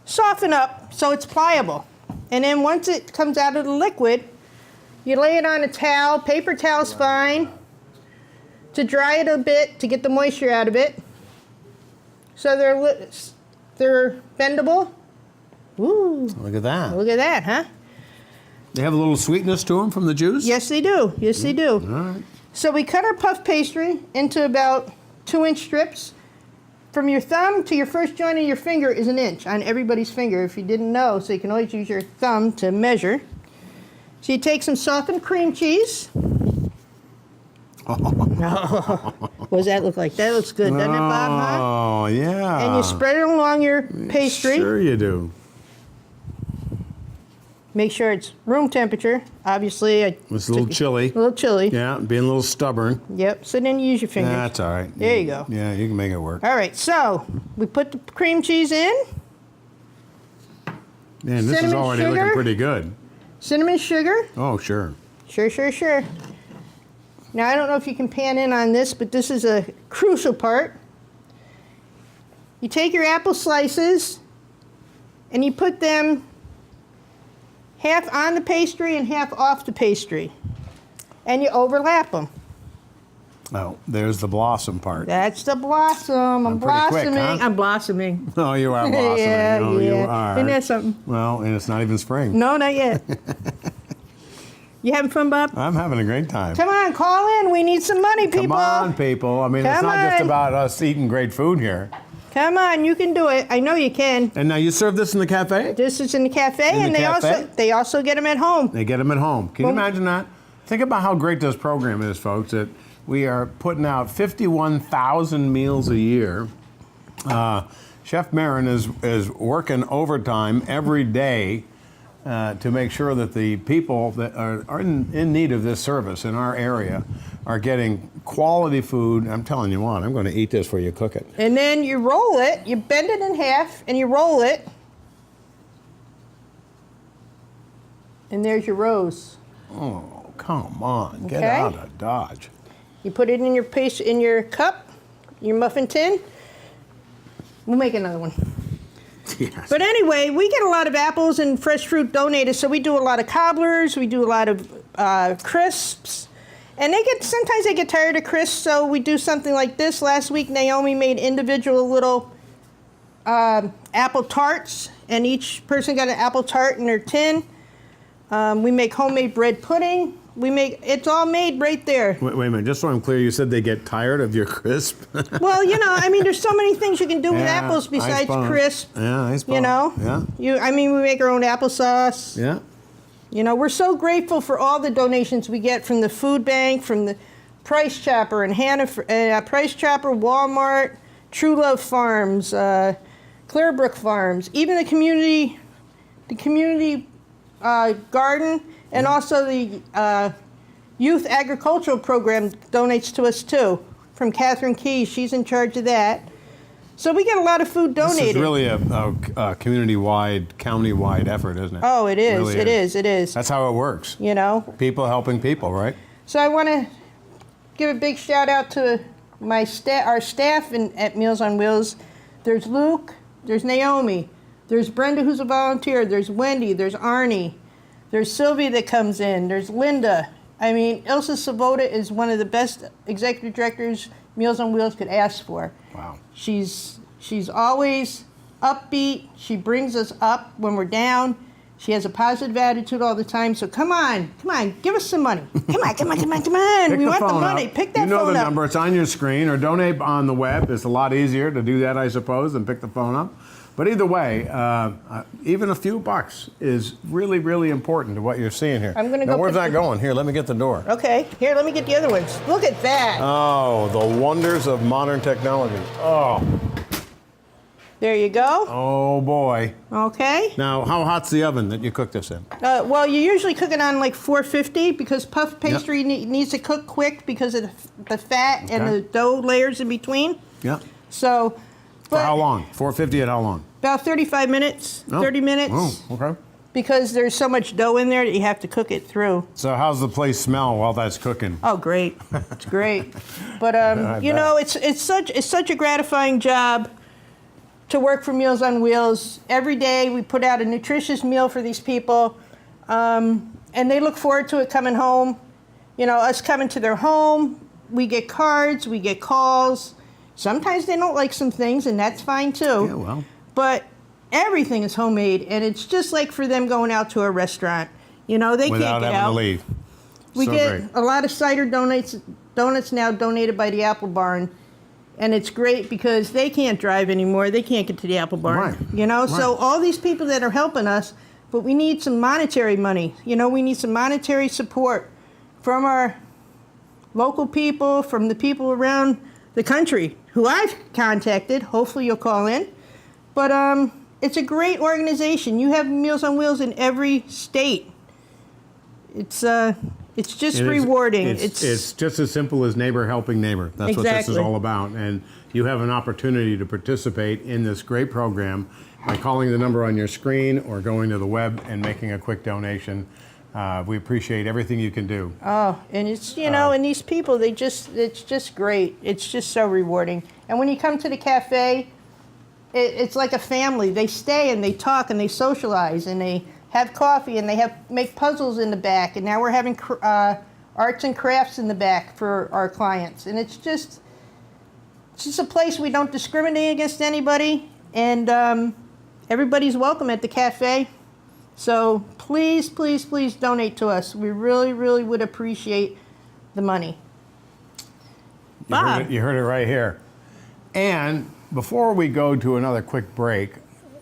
soften up so it's pliable. And then once it comes out of the liquid, you lay it on a towel. Paper towel's fine, to dry it a bit, to get the moisture out of it. So they're bendable. Ooh. Look at that. Look at that, huh? They have a little sweetness to them from the juice? Yes, they do. Yes, they do. All right. So we cut our puff pastry into about 2-inch strips. From your thumb to your first joint of your finger is 1 inch on everybody's finger, if you didn't know, so you can always use your thumb to measure. So you take some softened cream cheese. What does that look like? That looks good, doesn't it, Bob? Huh? Oh, yeah. And you spread it along your pastry. Sure you do. Make sure it's room temperature. Obviously, It's a little chilly. A little chilly. Yeah, being a little stubborn. Yep, so then you use your fingers. That's all right. There you go. Yeah, you can make it work. All right, so we put the cream cheese in. Man, this is Cinnamon already sugar. looking pretty good. Cinnamon sugar. Oh, sure. Sure. Now, I don't know if you can pan in on this, but this is a crucial part. You take your apple slices and you put them half on the pastry and half off the pastry. And you overlap them. Oh, there's the blossom part. That's the blossom. I'm pretty quick, blossoming. huh? I'm blossoming. Oh, you are blossoming. Yeah, oh, you yeah. are. Isn't that something? Well, and it's not even spring. No, not yet. You having fun, Bob? I'm having a great time. Come on, call in. We need some money, people. Come on, people. I mean, it's Come not just on. about us eating great food here. Come on, you can do it. I know you can. And now you serve this in the cafe? This is in the cafe, In and the they cafe? also get them at home. They get them at home. Can you imagine that? Think about how great this program is, folks, that we are putting out 51,000 meals a year. Chef Marin is working overtime every day to make sure that the people that are in need of this service in our area are getting quality food. I'm telling you what, I'm going to eat this before you cook it. And then you roll it, you bend it in half, and you roll it. And there's your rose. Oh, come on. Get Okay. out of Dodge. You put it in your in your cup, your muffin tin. We'll make another one. Yes. But anyway, we get a lot of apples and fresh fruit donated, so we do a lot of cobblers, we do a lot of crisps. And sometimes they get tired of crisps, so we do something like this. Last week, Naomi made individual little apple tarts, and each person got an apple tart in their tin. We make homemade bread pudding. It's all made right there. Wait a minute, just so I'm clear, you said they get tired of your crisp? Well, there's so many things you can do with Yeah, apples I besides suppose. crisp. Yeah, I suppose. You know? Yeah. We make our own applesauce. Yeah. We're so grateful for all the donations we get from the food bank, from the Price Chopper and Price Chopper, Walmart, True Love Farms, Clearbrook Farms, even the community garden, and also the youth agricultural program donates to us too. From Catherine Keys, she's in charge of that. So we get a lot of food donated. This is really a community-wide, county-wide effort, isn't it? Oh, it is. Really It is. That's how it works. People helping people, right? So I want to give a big shout out to our staff at Meals on Wheels. There's Luke, there's Naomi, there's Brenda who's a volunteer, there's Wendy, there's Arnie, there's Sylvie that comes in, there's Linda. Ilsa Savota is one of the best executive directors Meals on Wheels could ask for. Wow. She's always upbeat. She brings us up when we're down. She has a positive attitude all the time. So come on, give us some money. Come on. Pick We want the the phone money. up. Pick that You know phone the up. number. It's on your screen, or donate on the web. It's a lot easier to do that, I suppose, than pick the phone up. But either way, even a few bucks is really, really important to what you're seeing here. I'm gonna now, go where's put that going? Here, let me get the door. Okay, here, let me get the other ones. Look at that. Oh, the wonders of modern technology. Oh. There you go. Oh boy. Okay. Now, how hot's the oven that you cook this in? Well, you usually cook it on like 450 because puff pastry needs to cook quick because of the fat and the dough layers in between. Yeah. So. For how long? 450 at how long? About 35 minutes, 30 minutes. Oh, okay. Because there's so much dough in there that you have to cook it through. So how's the place smell while that's cooking? Oh, great. It's great. But you know, it's such a gratifying job to work for Meals on Wheels. Every day we put out a nutritious meal for these people, and they look forward to it coming home. You know, us coming to their home, we get cards, we get calls. Sometimes they don't like some things, and that's fine too. Yeah, well. But everything is homemade, and it's just like for them going out to a restaurant. You know, they Without can't get having out. to leave. We So get great. a lot of cider donuts now donated by the Apple Barn, and it's great because they can't drive anymore. They can't get to the Apple Barn. Right. You know, so Right. all these people that are helping us, but we need some monetary money. You know, we need some monetary support from our local people, from the people around the country who I've contacted. Hopefully you'll call in. But it's a great organization. You have Meals on Wheels in every state. It's just rewarding. It's just as simple as neighbor helping neighbor. That's what this is Exactly. all about. And you have an opportunity to participate in this great program by calling the number on your screen or going to the web and making a quick donation. We appreciate everything you can do. Oh, and it's, you know, and these people, it's just great. It's just so rewarding. And when you come to the cafe, it's like a family. They stay and they talk and they socialize and they have coffee and they make puzzles in the back. And now we're having arts and crafts in the back for our clients. And it's just a place we don't discriminate against anybody. And everybody's welcome at the cafe. So please, please, please donate to us. We really, really would appreciate the money. Bob. You heard it right here. And before we go to another quick break,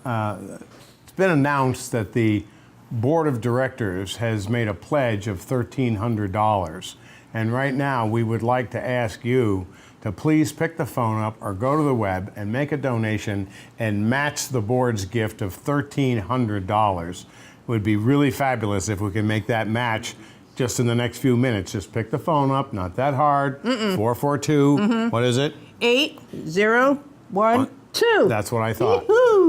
it's been announced that the Board of Directors has made a pledge of $1,300. And right now, we would like to ask you to please pick the phone up or go to the web and make a donation and match the board's gift of $1,300. It would be really fabulous if we can make that match just in the next few minutes. Just pick the phone up, not that hard. 442, what is it? 8012. That's what I thought.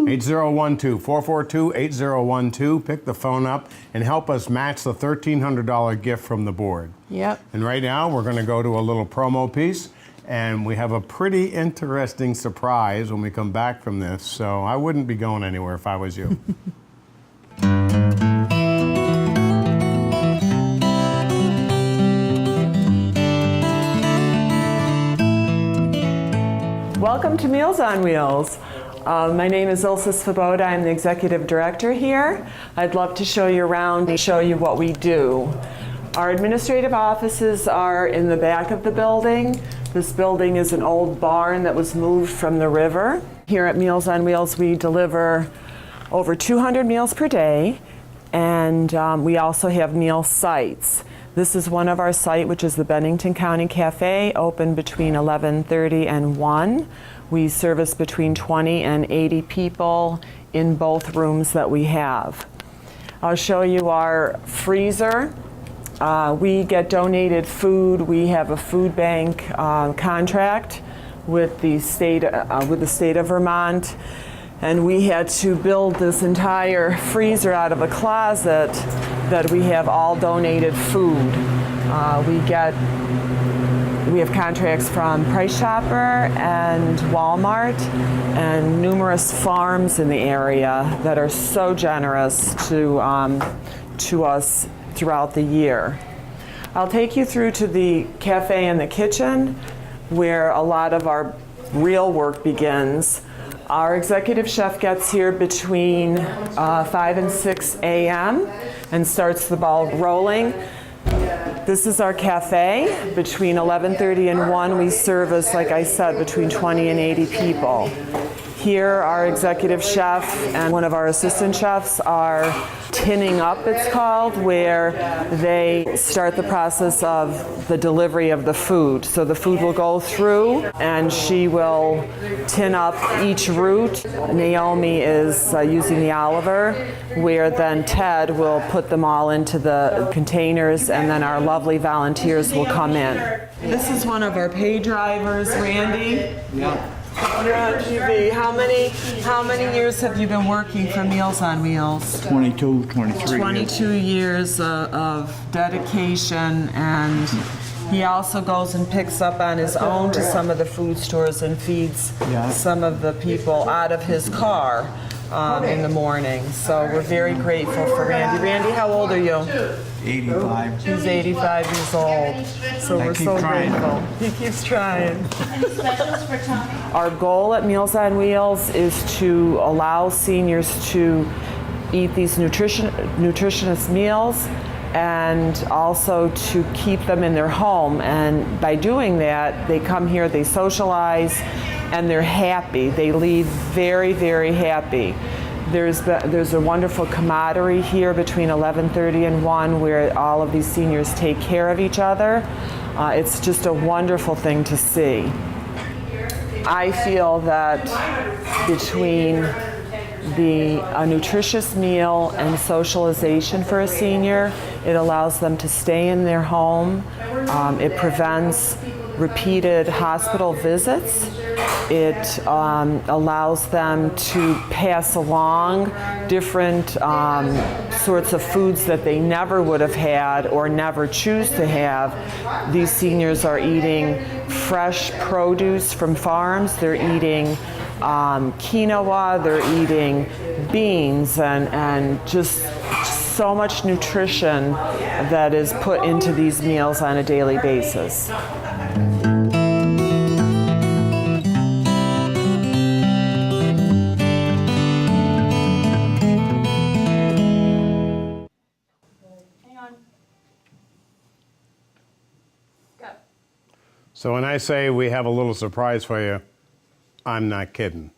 8012, 442-8012. Pick the phone up and help us match the $1,300 gift from the board. Yep. And right now, we're going to go to a little promo piece, and we have a pretty interesting surprise when we come back from this, so I wouldn't be going anywhere if I was you. Welcome to Meals on Wheels. My name is Ilse Svoboda. I'm the executive director here. I'd love to show you around and show you what we do. Our administrative offices are in the back of the building. This building is an old barn that was moved from the river. Here at Meals on Wheels, we deliver over 200 meals per day, and we also have meal sites. This is one of our site, which is the Bennington County Cafe, open between 11:30 and 1. We service between 20 and 80 people in both rooms that we have. I'll show you our freezer. We get donated food. We have a food bank contract with the state of Vermont. And we had to build this entire freezer out of a closet that we have all donated food. We have contracts from Price Chopper and Walmart and numerous farms in the area that are so generous to us throughout the year. I'll take you through to the cafe and the kitchen where a lot of our real work begins. Our executive chef gets here between 5 and 6 a.m. and starts the ball rolling. This is our cafe. Between 11:30 and 1, we service, like I said, between 20 and 80 people. Here, our executive chef and one of our assistant chefs are tinning up, it's called, where they start the process of the delivery of the food. So the food will go through and she will tin up each route. Naomi is using the Oliver, where then Ted will put them all into the containers, and then our lovely volunteers will come in. This is one of our pay drivers, Randy. Yeah. You're on TV. How many years have you been working for Meals on Wheels? 22, 23 22 years of dedication, and he also goes and picks up on his own to some of the food stores and feeds some of the people out of his car in the morning. So we're very grateful for Randy. Randy, how old are you? 85. He's 85 years old. So we're so grateful. He keeps trying. Any specials for Tommy? Our goal at Meals on Wheels is to allow seniors to eat these nutritious meals, and also to keep them in their home. And by doing that, they come here, they socialize, and they're happy. They leave very, very happy. There's a wonderful camaraderie here between 11:30 and 1, where all of these seniors take care of each other. It's just a wonderful thing to see. I feel that between a nutritious meal and socialization for a senior, it allows them to stay in their home. It prevents repeated hospital visits. It allows them to pass along different sorts of foods that they never would have had or never choose to have. These seniors are eating fresh produce from farms. They're eating quinoa, they're eating beans, and just so much nutrition that is put into these meals on a daily basis. So when I say we have a little surprise for you, I'm not kidding.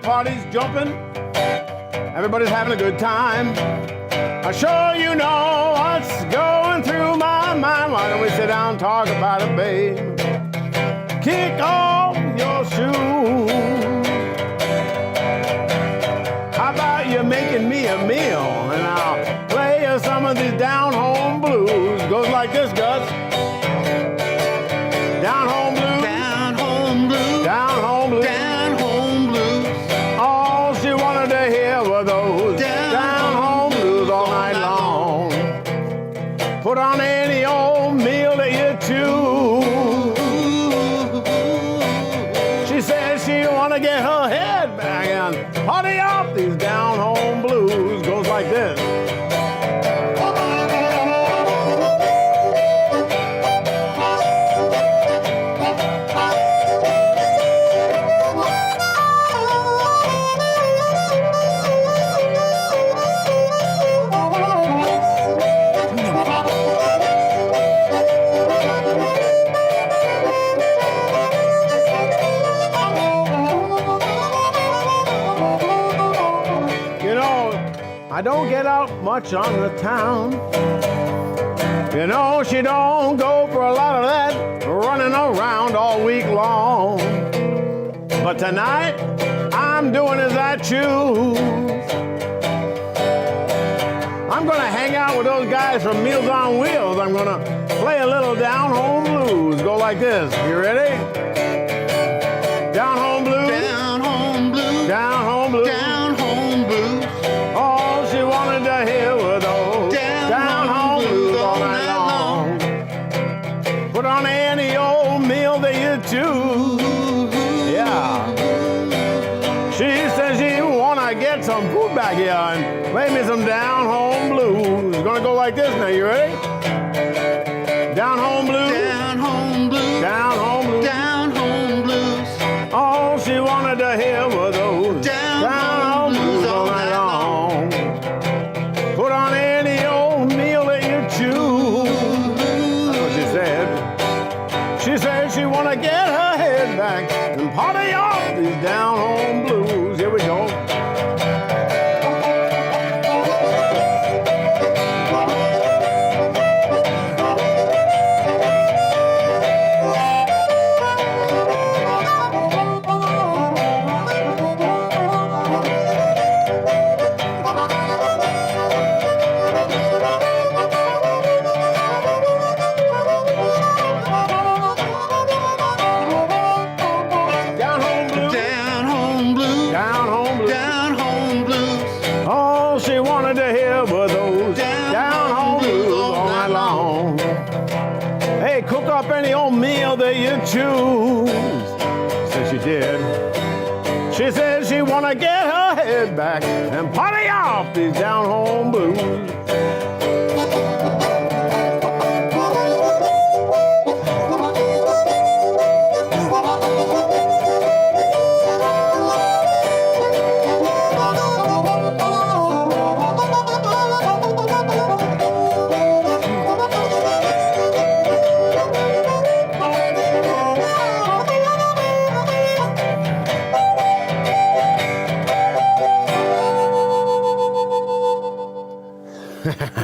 Party's jumping, everybody's having a good time. I'm sure you know what's going through my mind. Why don't we sit down and talk about it, babe? Kick off your shoes. How about you making me a meal, and I'll play you some of these down-home blues. Goes like this, Gus. Down-home blues. Down-home blues. Down-home blues. Down-home blues. All she wanted to hear were those down-home blues all night long. Put on any old meal that you choose. She said she want to get her head back and party off these down-home blues. Goes like this. I don't get out much on the town. You know, she don't go for a lot of that running around all week long. But tonight, I'm doing as I choose. I'm gonna hang out with those guys from Meals on Wheels. I'm gonna play a little down-home blues. Go like this. You ready? Down-home blues. Down-home blues. Down-home blues. Down-home blues. All she wanted to hear were those down-home blues all night long. Put on any old meal that you choose. Yeah. She says she wanna get some food like this now. You ready? Down home blues. Down home blues. Down home blues. Down home blues. All she wanted to hear were those Down home blues all night long. Put on any old meal that you choose. That's what she said. She said she wanna get her head back and party off these down home blues. Here we go. Choose. So she did. She said she wanna get her head back and party off these down home blues.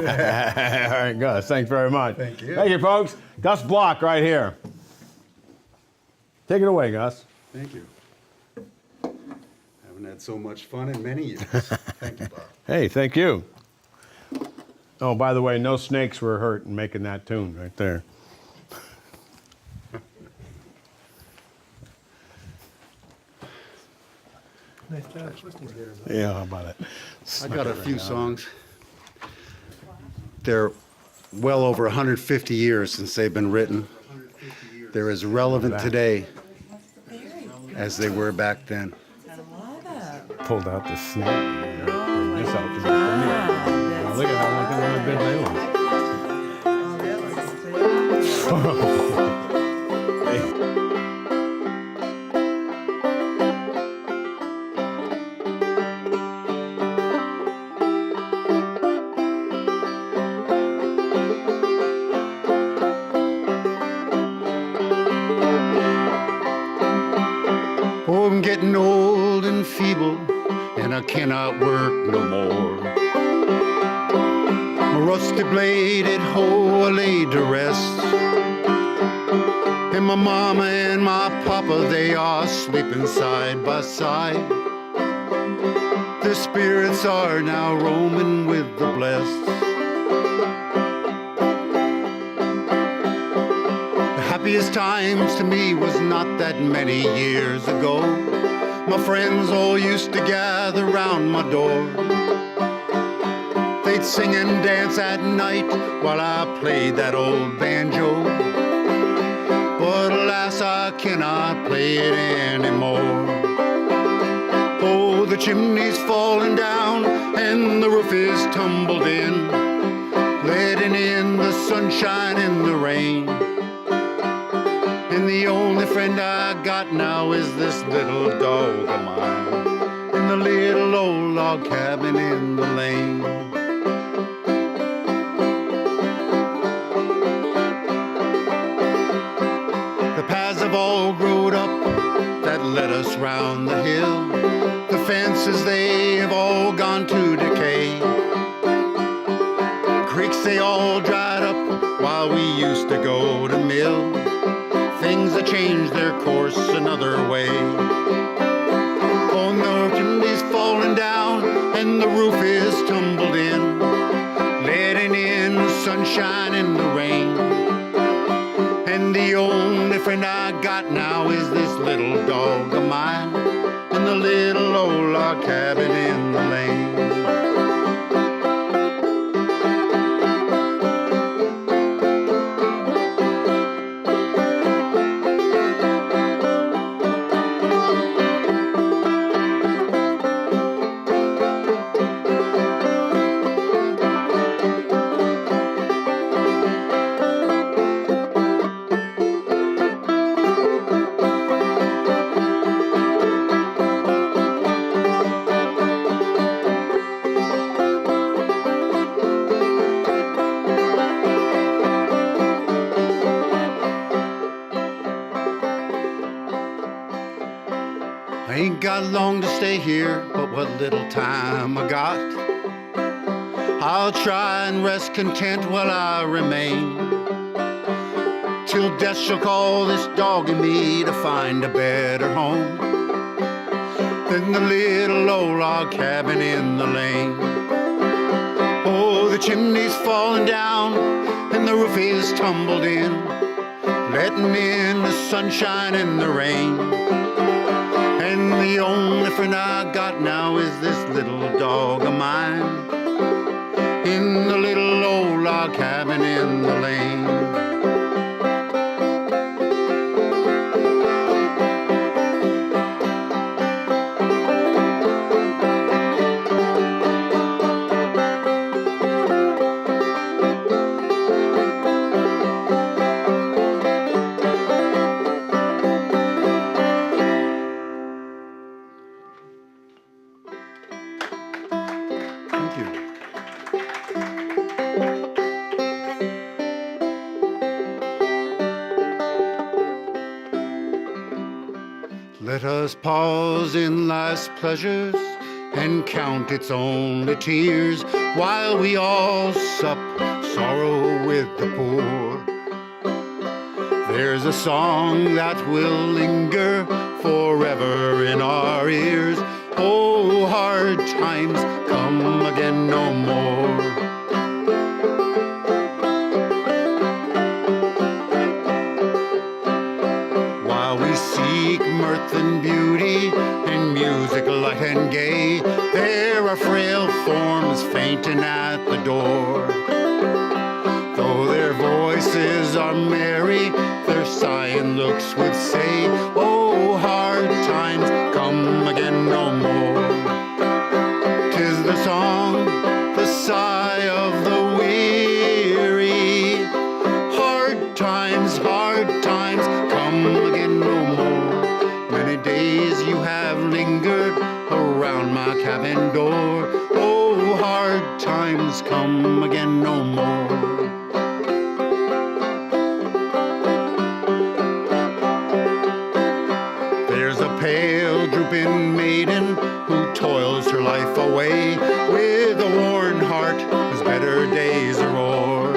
All right, Gus, thanks very much. Thank you. Thank you, folks. Gus Block right here. Take it away, Gus. Thank you. Haven't had so much fun in many years. Thank you, Bob. Hey, thank you. Oh, by the way, no snakes were hurt in making that tune right there. Nice job. Yeah, how about it? I got a few songs. They're well over 150 years since they've been written. They're as relevant today as they were back then. Pulled out the snake. Bring this out to the wow, look at how much big they Oh, I'm getting old and feeble, and I cannot work no more. My rusty bladed hoe I laid to rest, and my mama and my papa, they are sleeping side by side. Their spirits are now roaming with the blessed. Happiest times to me was not that many years ago. My friends all used to gather round my door. They'd sing and dance at night while I played that old banjo. But alas, I cannot play it anymore. Oh, the chimney's falling down and the roof is tumbled in, letting in the sunshine and the rain. And the only friend I got now is this little dog of mine in the little old log cabin in the lane. The paths have all grown up that led us round the hill. The fences, they have all gone to decay. Creeks, they all dried up while we used to go to mill. Things that changed their course another way. Oh, the chimney's falling down and the roof is tumbled in, letting in the sunshine and the rain. And the only friend I got now is this little dog of mine in the little old log cabin in the lane. got long to stay here, but what little time I got, I'll try and rest content while I remain, till death shall call this dog and me to find a better home than the little old log cabin in the lane. Oh, the chimney's falling down and the roof is tumbled in, letting in the sunshine and the rain. And the only friend I got now is this little dog of mine, in the little old log cabin in the lane. Let us pause in life's pleasures and count its only tears, while we all sup sorrow with the poor. There's a song that will linger forever in our ears. Oh, hard times come again no more. Mirth and beauty, and music light and gay, there are frail forms fainting at the door. Though their voices are merry, their sighing looks would say, oh, hard times come again no more. 'Tis the song, the sigh of the weary. Hard times come again no more. Many days you have lingered around my cabin door. Oh, hard times come again no more. There's a pale, drooping maiden who toils her life away, with a worn heart whose better days are o'er.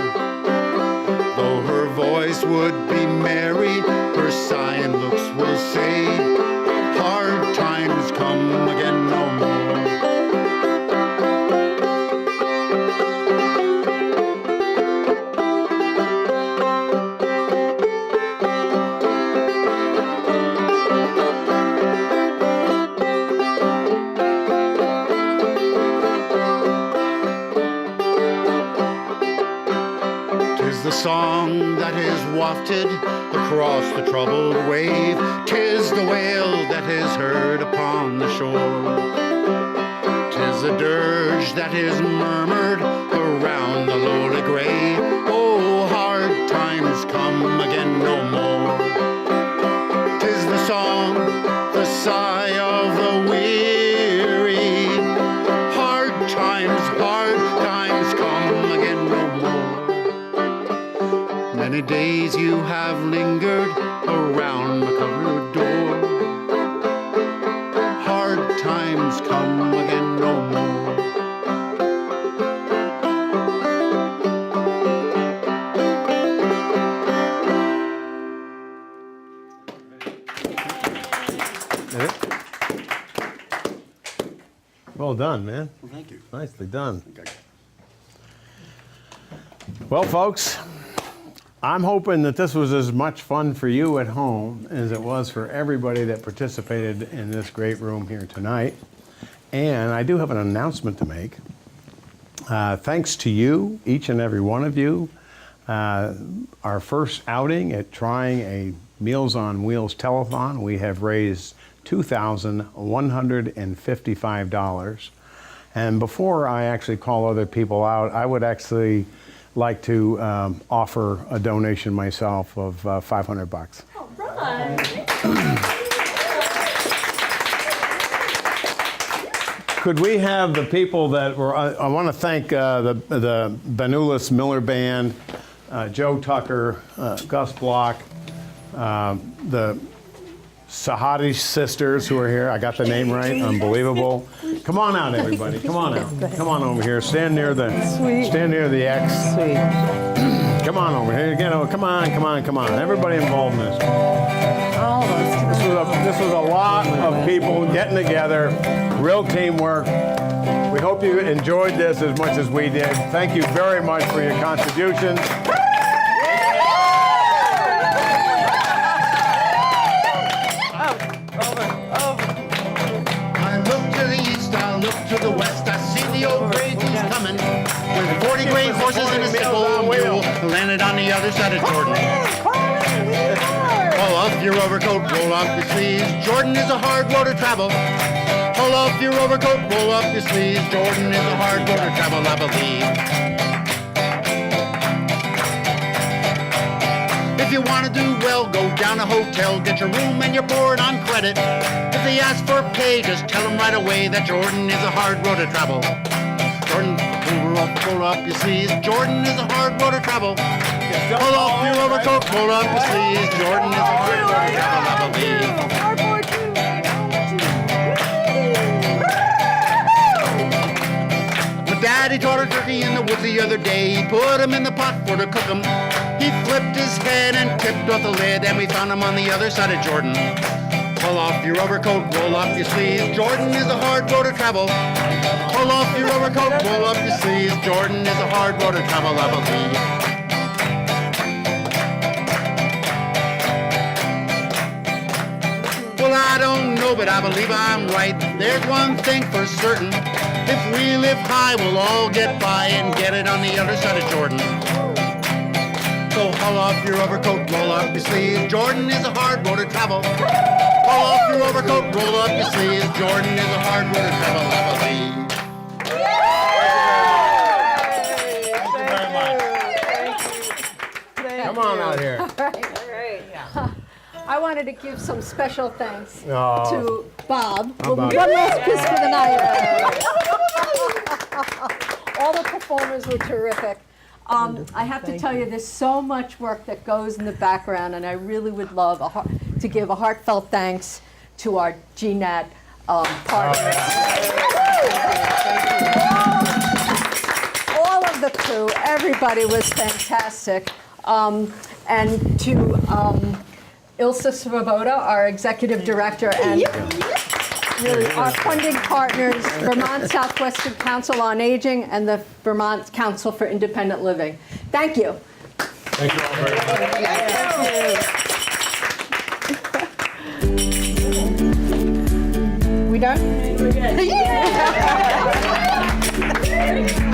Though her voice would be merry, her sighing looks will say, hard times come again no more. 'Tis the song that is wafted across the troubled wave. 'Tis the wail that is heard upon the shore. 'Tis the dirge that is murmured around the lowly grave. Oh, hard times come again no more. 'Tis the song, the sigh of the weary. Hard times come again no more. Many days you have lingered around my covered door. Hard times come again no more. Well done, man. Well, thank you. Nicely done. Well, folks, I'm hoping that this was as much fun for you at home as it was for everybody that participated in this great room here tonight. And I do have an announcement to make. Thanks to you, each and every one of you, our first outing at trying a Meals on Wheels telethon, we have raised $2,155. And before I actually call other people out, I would actually like to offer a donation myself of $500. All right. Could we have the people that were, I want to thank the Benulis Miller Band, Joe Tucker, Gus Block, the Sahadi sisters who are here. I got the name right. Unbelievable. Come on out, everybody. Come on out. Come on over here. Stand near the X. Sweet. Come on over here. Come on. Everybody involved in this. All of us. This was a lot of people getting together. Real teamwork. We hope you enjoyed this as much as we did. Thank you very much for your contributions. I look to the east, I look to the west, I see the old gray goose coming with 40 gray horses and a simple mule landed on the other side of Jordan. Pull off your overcoat, roll up your sleeves. Jordan is a hard road to travel. Pull off your overcoat, roll up your sleeves. Jordan is a hard road to travel, I believe. If you want to do well, go down a hotel, get your room and your board on credit. If they ask for pay, just tell them right away that Jordan is a hard road to travel. Jordan, roll up your sleeves. Jordan is a hard road to travel. Pull off your overcoat, roll up your sleeves. Jordan is a hard road to travel, I believe. My daddy taught a turkey in the woods the other day. He put him in the pot for to cook him. He flipped his head and tipped off the lid, and we found him on the other side of Jordan. Pull off your overcoat, roll up your sleeves. Jordan is a hard road to travel. Pull off your overcoat, roll up your sleeves. Jordan is a hard road to travel, I believe. Well, I don't know, but I believe I'm right. There's one thing for certain. If we live high, we'll all get by and get it on the other side of Jordan. So haul off your overcoat, roll up your sleeves. Jordan is a hard road to travel. Haul off your overcoat, roll up your sleeves. Jordan is a hard road to travel, I believe. Come on out here. All right. I wanted to give some special thanks Oh. to Bob. How about One it? last kiss for the night. All the performers were terrific. I have to tell you, there's so much work that goes in the background, and I really would love to give a heartfelt thanks to our GNAT partners. All of the crew, everybody was fantastic. And to Ilsa Svoboda, our executive director, and really our funding partners, Vermont Southwestern Council on Aging and the Vermont Council for Independent Living. Thank you. Thank you all very much. We done? We're good. Yeah.